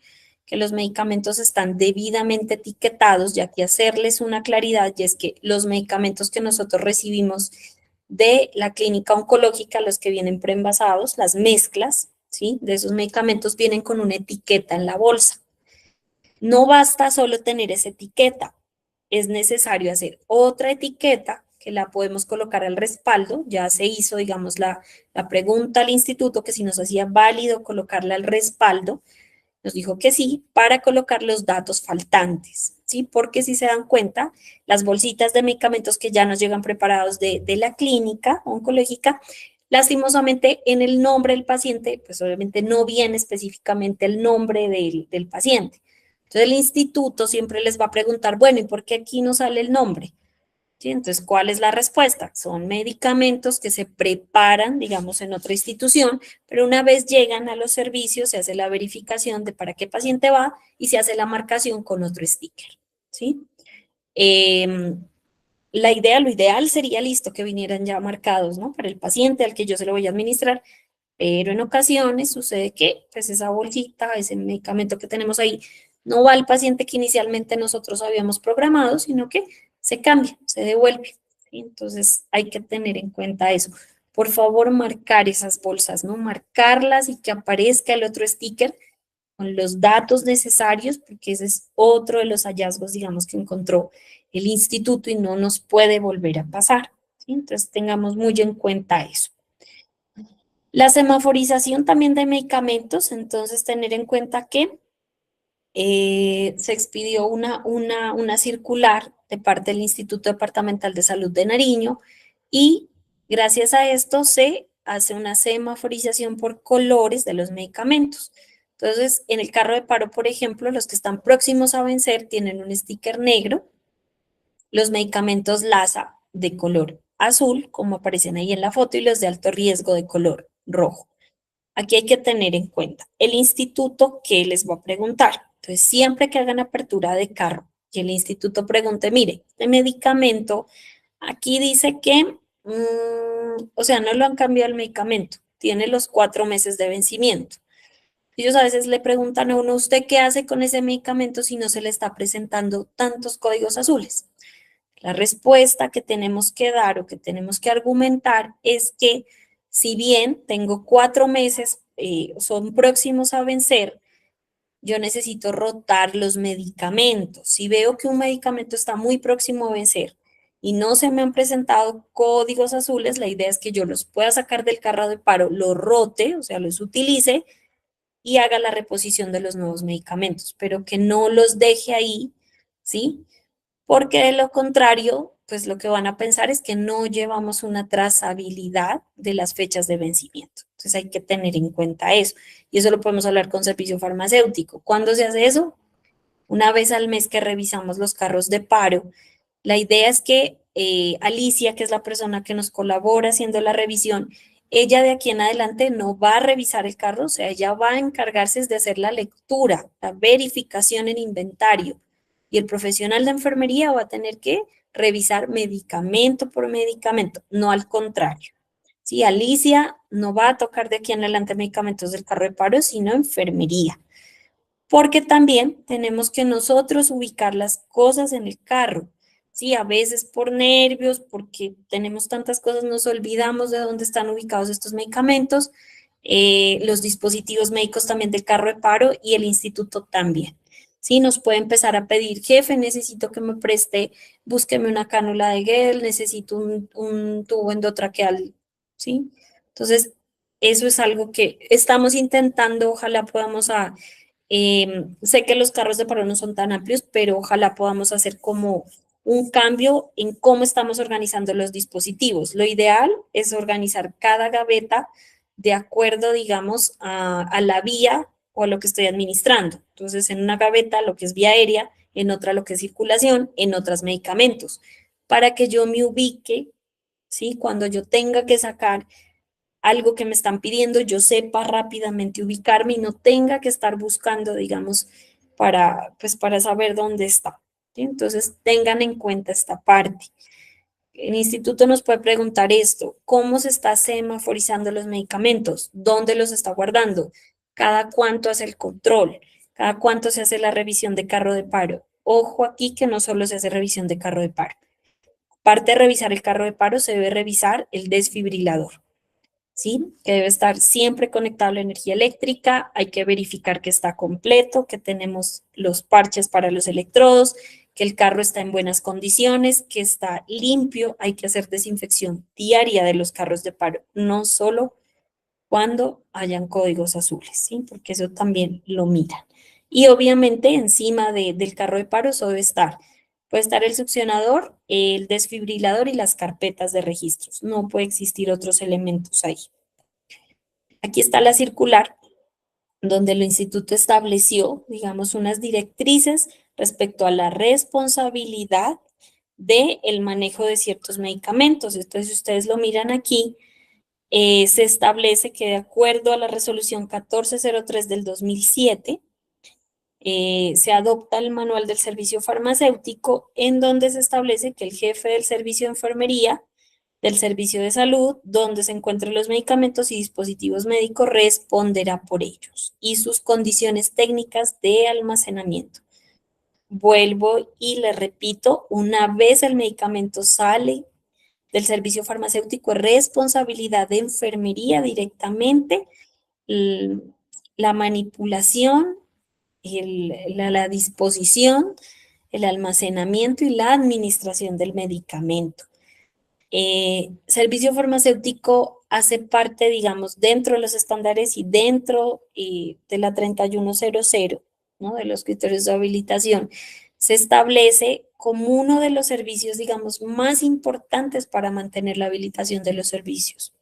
que los medicamentos están debidamente etiquetados, ya que hacerles una claridad, y es que los medicamentos que nosotros recibimos de la clínica oncológica, los que vienen preenvasados, las mezclas, ¿sí? De esos medicamentos vienen con una etiqueta en la bolsa. No basta solo tener esa etiqueta, es necesario hacer otra etiqueta que la podemos colocar al respaldo. Ya se hizo, digamos, la pregunta al instituto que si nos hacía válido colocarla al respaldo. Nos dijo que sí, para colocar los datos faltantes, ¿sí? Porque si se dan cuenta, las bolsitas de medicamentos que ya nos llegan preparados de la clínica oncológica, lastimosamente en el nombre del paciente, pues obviamente no viene específicamente el nombre del paciente. Entonces el instituto siempre les va a preguntar, bueno, ¿y por qué aquí no sale el nombre? ¿Sí? Entonces, ¿cuál es la respuesta? Son medicamentos que se preparan, digamos, en otra institución, pero una vez llegan a los servicios, se hace la verificación de para qué paciente va y se hace la marcación con otro sticker, ¿sí? La idea, lo ideal sería listo que vinieran ya marcados, ¿no? Para el paciente al que yo se lo voy a administrar, pero en ocasiones sucede que pues esa bolsita, ese medicamento que tenemos ahí, no va al paciente que inicialmente nosotros habíamos programado, sino que se cambia, se devuelve, ¿sí? Entonces hay que tener en cuenta eso. Por favor, marcar esas bolsas, ¿no? Marcarlas y que aparezca el otro sticker con los datos necesarios, porque ese es otro de los hallazgos, digamos, que encontró el instituto y no nos puede volver a pasar, ¿sí? Entonces tengamos muy en cuenta eso. La semaforización también de medicamentos, entonces tener en cuenta que se expidió una circular de parte del Instituto Departamental de Salud de Nariño y gracias a esto se hace una semaforización por colores de los medicamentos. Entonces, en el carro de paro, por ejemplo, los que están próximos a vencer tienen un sticker negro, los medicamentos LASA de color azul, como aparecen ahí en la foto, y los de alto riesgo de color rojo. Aquí hay que tener en cuenta el instituto que les va a preguntar. Entonces, siempre que hagan apertura de carro y el instituto pregunte, mire, este medicamento, aquí dice que, o sea, no lo han cambiado el medicamento, tiene los 4 meses de vencimiento. Ellos a veces le preguntan a uno, ¿usted qué hace con ese medicamento si no se le está presentando tantos códigos azules? La respuesta que tenemos que dar o que tenemos que argumentar es que si bien tengo 4 meses, son próximos a vencer, yo necesito rotar los medicamentos. Si veo que un medicamento está muy próximo a vencer y no se me han presentado códigos azules, la idea es que yo los pueda sacar del carro de paro, los rote, o sea, los utilice y haga la reposición de los nuevos medicamentos, pero que no los deje ahí, ¿sí? Porque de lo contrario, pues lo que van a pensar es que no llevamos una trazabilidad de las fechas de vencimiento. Entonces hay que tener en cuenta eso. Y eso lo podemos hablar con servicio farmacéutico. ¿Cuándo se hace eso? Una vez al mes que revisamos los carros de paro. La idea es que Alicia, que es la persona que nos colabora haciendo la revisión, ella de aquí en adelante no va a revisar el carro, o sea, ella va a encargarse de hacer la lectura, la verificación en inventario. Y el profesional de enfermería va a tener que revisar medicamento por medicamento, no al contrario. Sí, Alicia no va a tocar de aquí en adelante medicamentos del carro de paro, sino enfermería. Porque también tenemos que nosotros ubicar las cosas en el carro. Sí, a veces por nervios, porque tenemos tantas cosas, nos olvidamos de dónde están ubicados estos medicamentos, los dispositivos médicos también del carro de paro y el instituto también. Sí, nos puede empezar a pedir, jefe, necesito que me preste, búsqueme una cánula de gel, necesito un tubo endotraqueal, ¿sí? Entonces, eso es algo que estamos intentando, ojalá podamos sé que los carros de paro no son tan amplios, pero ojalá podamos hacer como un cambio en cómo estamos organizando los dispositivos. Lo ideal es organizar cada gaveta de acuerdo, digamos, a la vía o a lo que estoy administrando. Entonces, en una gaveta lo que es vía aérea, en otra lo que es circulación, en otras medicamentos, para que yo me ubique, ¿sí? Cuando yo tenga que sacar algo que me están pidiendo, yo sepa rápidamente ubicarme y no tenga que estar buscando, digamos, pues para saber dónde está, ¿sí? Entonces, tengan en cuenta esta parte. El instituto nos puede preguntar esto, ¿cómo se está semaforizando los medicamentos? ¿Dónde los está guardando? ¿Cada cuánto hace el control? ¿Cada cuánto se hace la revisión de carro de paro? Ojo aquí que no solo se hace revisión de carro de paro. Aparte de revisar el carro de paro, se debe revisar el desfibrilador, ¿sí? Que debe estar siempre conectado a la energía eléctrica, hay que verificar que está completo, que tenemos los parches para los electrodos, que el carro está en buenas condiciones, que está limpio, hay que hacer desinfección diaria de los carros de paro, no solo cuando hayan códigos azules, ¿sí? Porque eso también lo miran. Y obviamente encima del carro de paro eso debe estar. Puede estar el succionador, el desfibrilador y las carpetas de registros. No puede existir otros elementos ahí. Aquí está la circular, donde el instituto estableció, digamos, unas directrices respecto a la responsabilidad del manejo de ciertos medicamentos. Entonces, si ustedes lo miran aquí, se establece que de acuerdo a la resolución 1403 del 2007, se adopta el manual del servicio farmacéutico en donde se establece que el jefe del servicio de enfermería, del servicio de salud, donde se encuentran los medicamentos y dispositivos médicos, responderá por ellos y sus condiciones técnicas de almacenamiento. Vuelvo y le repito, una vez el medicamento sale del servicio farmacéutico, es responsabilidad de enfermería directamente la manipulación, la disposición, el almacenamiento y la administración del medicamento. Servicio farmacéutico hace parte, digamos, dentro de los estándares y dentro de la 3100, ¿no? De los criterios de habilitación, se establece como uno de los servicios, digamos, más importantes para mantener la habilitación de los servicios.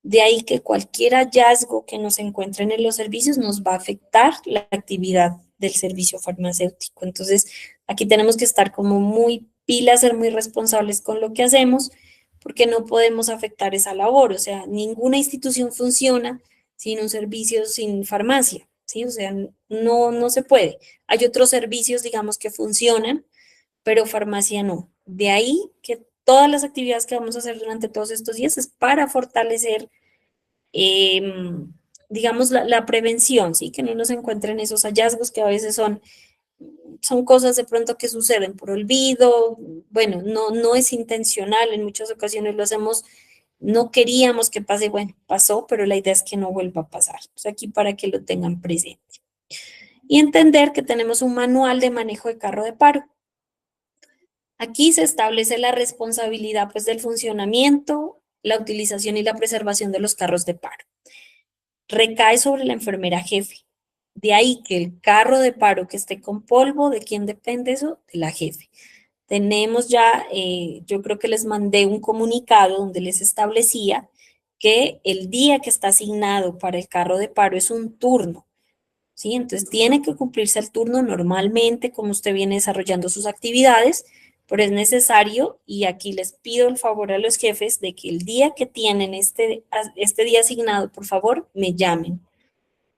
De ahí que cualquier hallazgo que nos encuentren en los servicios nos va a afectar la actividad del servicio farmacéutico. Entonces, aquí tenemos que estar como muy pilas, ser muy responsables con lo que hacemos, porque no podemos afectar esa labor. O sea, ninguna institución funciona sin un servicio, sin farmacia, ¿sí? O sea, no se puede. Hay otros servicios, digamos, que funcionan, pero farmacia no. De ahí que todas las actividades que vamos a hacer durante todos estos días es para fortalecer, digamos, la prevención, ¿sí? Que no nos encuentren esos hallazgos que a veces son cosas de pronto que suceden por olvido, bueno, no es intencional, en muchas ocasiones lo hacemos, no queríamos que pase, bueno, pasó, pero la idea es que no vuelva a pasar. Pues aquí para que lo tengan presente. Y entender que tenemos un manual de manejo de carro de paro. Aquí se establece la responsabilidad pues del funcionamiento, la utilización y la preservación de los carros de paro. Recae sobre la enfermera jefe. De ahí que el carro de paro que esté con polvo, ¿de quién depende eso? De la jefe. Tenemos ya, yo creo que les mandé un comunicado donde les establecía que el día que está asignado para el carro de paro es un turno, ¿sí? Entonces tiene que cumplirse el turno normalmente, como usted viene desarrollando sus actividades, pero es necesario, y aquí les pido el favor a los jefes de que el día que tienen este día asignado, por favor, me llamen.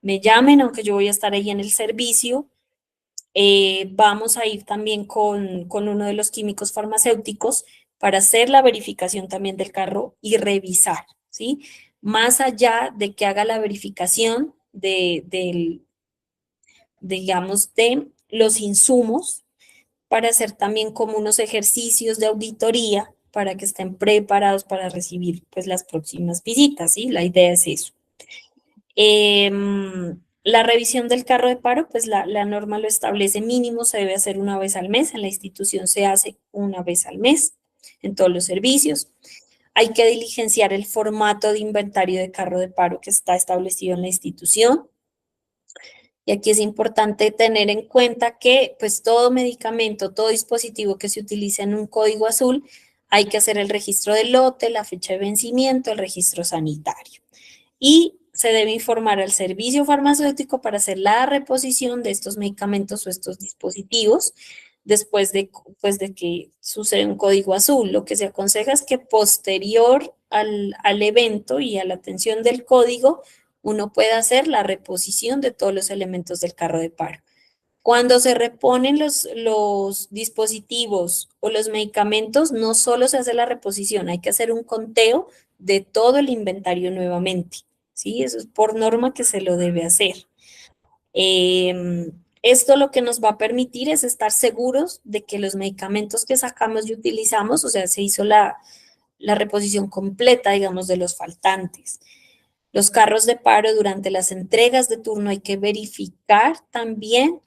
Me llamen, aunque yo voy a estar ahí en el servicio. Vamos a ir también con uno de los químicos farmacéuticos para hacer la verificación también del carro y revisar, ¿sí? Más allá de que haga la verificación digamos, de los insumos, para hacer también como unos ejercicios de auditoría para que estén preparados para recibir pues las próximas visitas, ¿sí? La idea es eso. La revisión del carro de paro, pues la norma lo establece mínimo, se debe hacer una vez al mes, en la institución se hace una vez al mes, en todos los servicios. Hay que diligenciar el formato de inventario de carro de paro que está establecido en la institución. Y aquí es importante tener en cuenta que pues todo medicamento, todo dispositivo que se utilice en un código azul, hay que hacer el registro del lote, la fecha de vencimiento, el registro sanitario. Y se debe informar al servicio farmacéutico para hacer la reposición de estos medicamentos o estos dispositivos después de que sucede un código azul. Lo que se aconseja es que posterior al evento y a la atención del código, uno pueda hacer la reposición de todos los elementos del carro de paro. Cuando se reponen los dispositivos o los medicamentos, no solo se hace la reposición, hay que hacer un conteo de todo el inventario nuevamente, ¿sí? Eso es por norma que se lo debe hacer. Esto lo que nos va a permitir es estar seguros de que los medicamentos que sacamos y utilizamos, o sea, se hizo la reposición completa, digamos, de los faltantes. Los carros de paro durante las entregas de turno hay que verificar también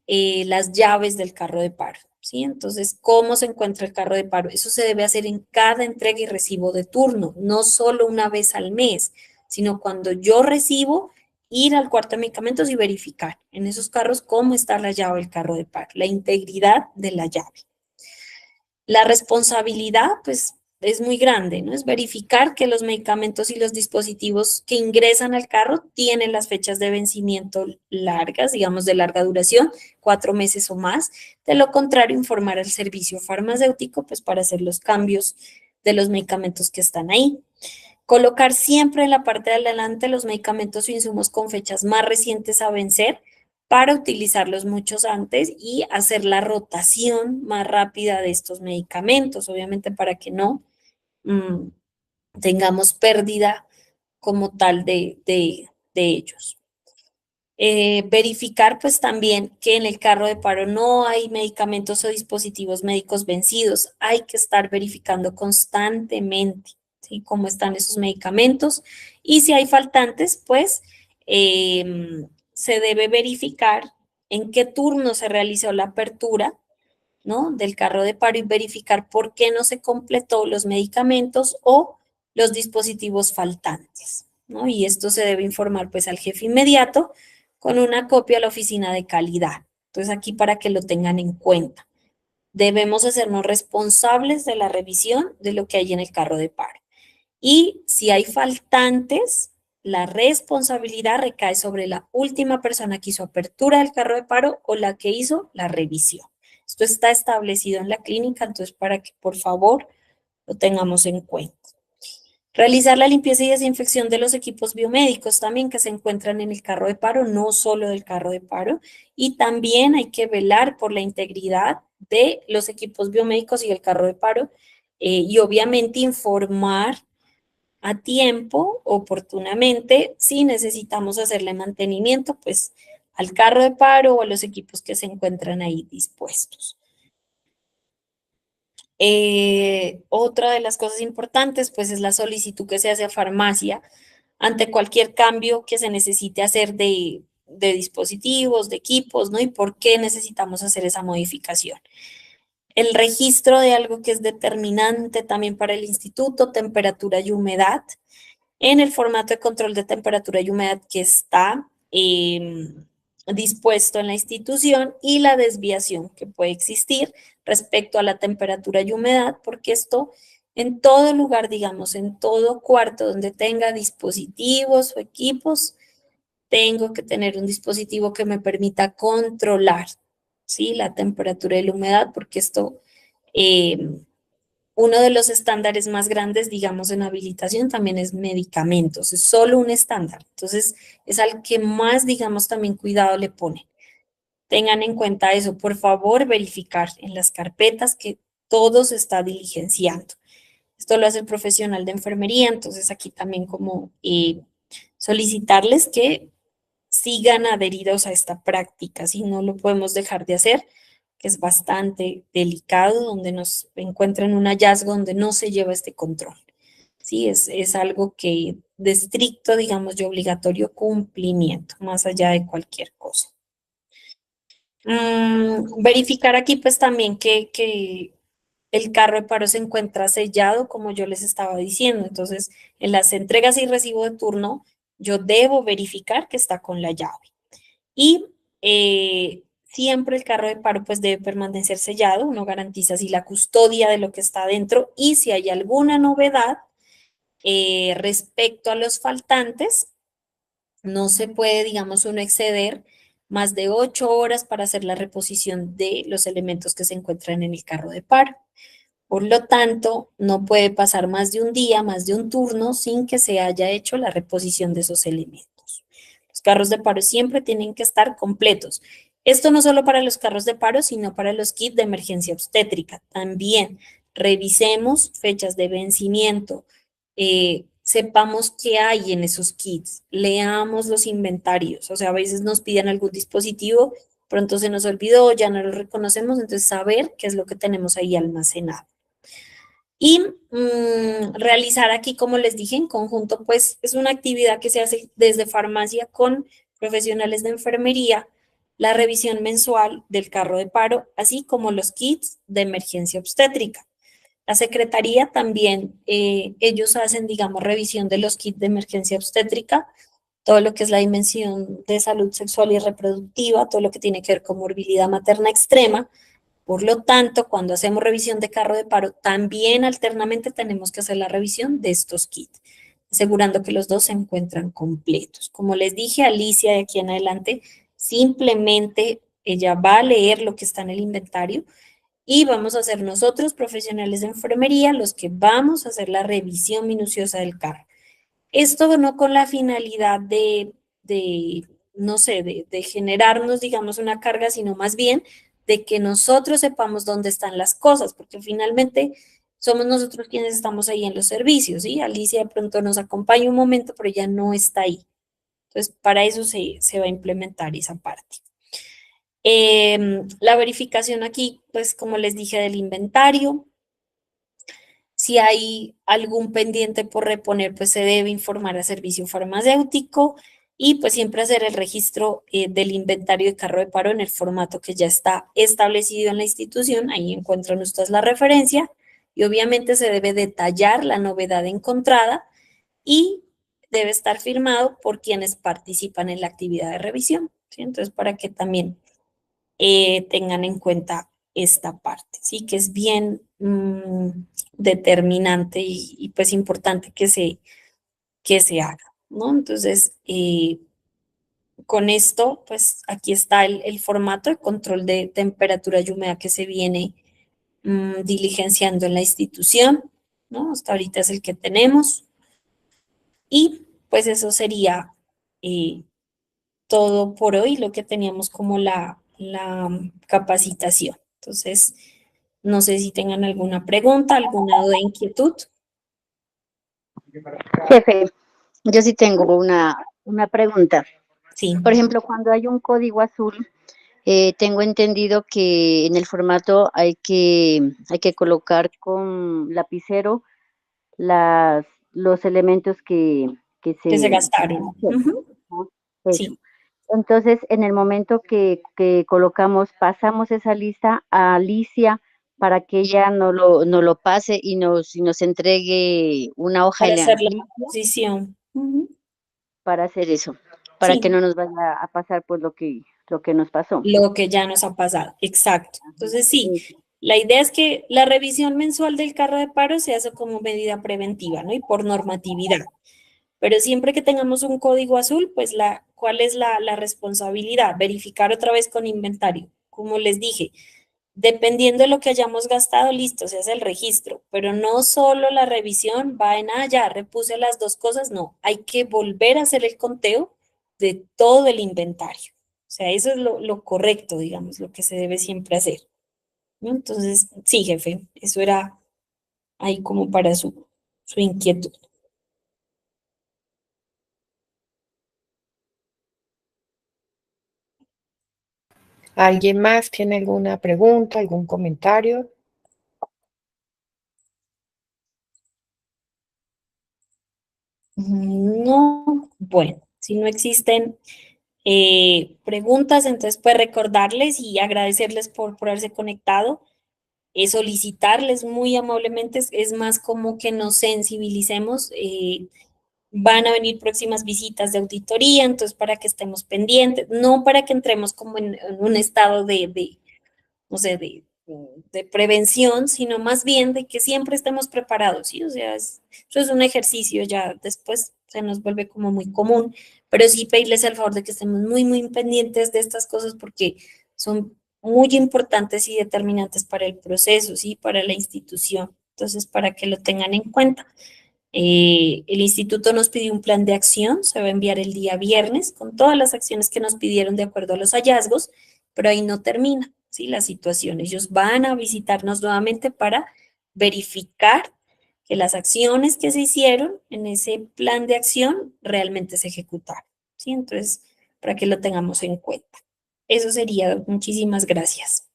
las llaves del carro de paro, ¿sí? Entonces, ¿cómo se encuentra el carro de paro? Eso se debe hacer en cada entrega y recibo de turno, no solo una vez al mes, sino cuando yo recibo, ir al cuarto de medicamentos y verificar en esos carros cómo está la llave del carro de paro, la integridad de la llave. La responsabilidad, pues, es muy grande, ¿no? Es verificar que los medicamentos y los dispositivos que ingresan al carro tienen las fechas de vencimiento largas, digamos de larga duración, 4 meses o más. De lo contrario, informar al servicio farmacéutico, pues para hacer los cambios de los medicamentos que están ahí. Colocar siempre en la parte de adelante los medicamentos o insumos con fechas más recientes a vencer para utilizarlos muchos antes y hacer la rotación más rápida de estos medicamentos, obviamente para que no tengamos pérdida como tal de ellos. Verificar pues también que en el carro de paro no hay medicamentos o dispositivos médicos vencidos. Hay que estar verificando constantemente, ¿sí?, cómo están esos medicamentos, y si hay faltantes, pues se debe verificar en qué turno se realizó la apertura, ¿no?, del carro de paro, y verificar por qué no se completó los medicamentos o los dispositivos faltantes, ¿no? Y esto se debe informar pues al jefe inmediato con una copia a la oficina de calidad. Entonces aquí para que lo tengan en cuenta. Debemos hacernos responsables de la revisión de lo que hay en el carro de paro. Y si hay faltantes, la responsabilidad recae sobre la última persona que hizo apertura del carro de paro o la que hizo la revisión. Esto está establecido en la clínica, entonces para que por favor lo tengamos en cuenta. Realizar la limpieza y desinfección de los equipos biomédicos también que se encuentran en el carro de paro, no solo del carro de paro, y también hay que velar por la integridad de los equipos biomédicos y el carro de paro, y obviamente informar a tiempo, oportunamente, si necesitamos hacerle mantenimiento, pues al carro de paro o a los equipos que se encuentran ahí dispuestos. Otra de las cosas importantes, pues, es la solicitud que se hace a farmacia ante cualquier cambio que se necesite hacer de dispositivos, de equipos, ¿no? Y por qué necesitamos hacer esa modificación. El registro de algo que es determinante también para el instituto, temperatura y humedad, en el formato de control de temperatura y humedad que está dispuesto en la institución, y la desviación que puede existir respecto a la temperatura y humedad, porque esto en todo lugar, digamos, en todo cuarto donde tenga dispositivos o equipos, tengo que tener un dispositivo que me permita controlar, ¿sí?, la temperatura y la humedad, porque esto, uno de los estándares más grandes, digamos, en habilitación también es medicamentos, es solo un estándar, entonces es al que más, digamos, también cuidado le ponen. Tengan en cuenta eso, por favor, verificar en las carpetas que todo se está diligenciando. Esto lo hace el profesional de enfermería, entonces aquí también como solicitarles que sigan adheridos a esta práctica, si no lo podemos dejar de hacer, que es bastante delicado, donde nos encuentran un hallazgo donde no se lleva este control. Sí, es algo que de estricto, digamos, de obligatorio cumplimiento, más allá de cualquier cosa. Verificar aquí pues también que el carro de paro se encuentra sellado, como yo les estaba diciendo. Entonces, en las entregas y recibo de turno, yo debo verificar que está con la llave. Y siempre el carro de paro pues debe permanecer sellado. Uno garantiza así la custodia de lo que está adentro, y si hay alguna novedad respecto a los faltantes, no se puede, digamos, uno exceder más de 8 horas para hacer la reposición de los elementos que se encuentran en el carro de paro. Por lo tanto, no puede pasar más de un día, más de un turno, sin que se haya hecho la reposición de esos elementos. Los carros de paro siempre tienen que estar completos. Esto no solo para los carros de paro, sino para los kits de emergencia obstétrica. También revisemos fechas de vencimiento, sepamos qué hay en esos kits, leamos los inventarios. O sea, a veces nos piden algún dispositivo, pronto se nos olvidó, ya no lo reconocemos, entonces saber qué es lo que tenemos ahí almacenado. Y realizar aquí, como les dije, en conjunto, pues es una actividad que se hace desde farmacia con profesionales de enfermería, la revisión mensual del carro de paro, así como los kits de emergencia obstétrica. La secretaría también, ellos hacen, digamos, revisión de los kits de emergencia obstétrica, todo lo que es la dimensión de salud sexual y reproductiva, todo lo que tiene que ver con morbilidad materna extrema, Por lo tanto, cuando hacemos revisión de carro de paro, también alternamente tenemos que hacer la revisión de estos kits, asegurando que los dos se encuentran completos. Como les dije, Alicia de aquí en adelante, simplemente ella va a leer lo que está en el inventario y vamos a ser nosotros, profesionales de enfermería, los que vamos a hacer la revisión minuciosa del carro. Esto no con la finalidad no sé, de generarnos, digamos, una carga, sino más bien de que nosotros sepamos dónde están las cosas, porque finalmente somos nosotros quienes estamos ahí en los servicios, ¿sí? Alicia de pronto nos acompaña un momento, pero ella no está ahí. Entonces, para eso se va a implementar esa parte. La verificación aquí, pues como les dije, del inventario. Si hay algún pendiente por reponer, pues se debe informar al servicio farmacéutico y pues siempre hacer el registro del inventario de carro de paro en el formato que ya está establecido en la institución. Ahí encuentran ustedes la referencia y obviamente se debe detallar la novedad encontrada y debe estar firmado por quienes participan en la actividad de revisión, ¿sí? Entonces, para que también tengan en cuenta esta parte, ¿sí? Que es bien determinante y pues importante que se haga, ¿no? Entonces, con esto, pues aquí está el formato de control de temperatura y humedad que se viene diligenciando en la institución, ¿no? Hasta ahorita es el que tenemos. Y pues eso sería todo por hoy, lo que teníamos como la capacitación. Entonces, no sé si tengan alguna pregunta, alguna duda, inquietud. Jefe, yo sí tengo una pregunta. Sí. Por ejemplo, cuando hay un código azul, tengo entendido que en el formato hay que colocar con lapicero los elementos que Que se gastaron. ¿no? Eso. Sí. Entonces, en el momento que colocamos, pasamos esa lista a Alicia para que ella no lo pase y nos entregue una hoja Para de hacer la limpia posición. para hacer eso, para Sí, que no nos vaya a pasar pues lo que nos pasó. lo que ya nos ha pasado, exacto. Entonces, sí, Eso. la idea es que la revisión mensual del carro de paro se hace como medida preventiva, ¿no? Y por normatividad. Pero siempre que tengamos un código azul, pues ¿cuál es la responsabilidad? Verificar otra vez con inventario. Como les dije, dependiendo de lo que hayamos gastado, listo, se hace el registro, pero no solo la revisión va en, ya repuse las dos cosas, no, hay que volver a hacer el conteo de todo el inventario. O sea, eso es lo correcto, digamos, lo que se debe siempre hacer, ¿no? Entonces, sí, jefe, eso era ahí como para su inquietud. ¿Alguien más tiene alguna pregunta, algún comentario? No, bueno, si no existen preguntas, entonces pues recordarles y agradecerles por haberse conectado, solicitarles muy amablemente, es más como que nos sensibilicemos, van a venir próximas visitas de auditoría, entonces para que estemos pendientes, no para que entremos como en un estado no sé, de prevención, sino más bien de que siempre estemos preparados, ¿sí? O sea, eso es un ejercicio ya después se nos vuelve como muy común, pero sí pedirles el favor de que estemos muy, muy pendientes de estas cosas porque son muy importantes y determinantes para el proceso, ¿sí? Para la institución. Entonces, para que lo tengan en cuenta. El instituto nos pidió un plan de acción, se va a enviar el día viernes con todas las acciones que nos pidieron de acuerdo a los hallazgos, pero ahí no termina, ¿sí? La situación. Ellos van a visitarnos nuevamente para verificar que las acciones que se hicieron en ese plan de acción realmente se ejecutaron, ¿sí? Entonces, para que lo tengamos en cuenta. Eso sería. Muchísimas gracias.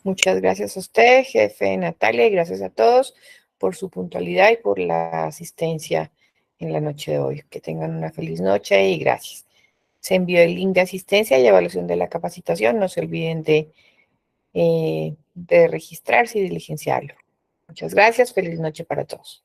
Muchas gracias a usted, jefe Natalia, y gracias a todos por su puntualidad y por la asistencia en la noche de hoy. Que tengan una feliz noche y gracias. Se envió el link de asistencia y evaluación de la capacitación. No se olviden de registrarse y diligenciarlo. Muchas gracias. Feliz noche para todos.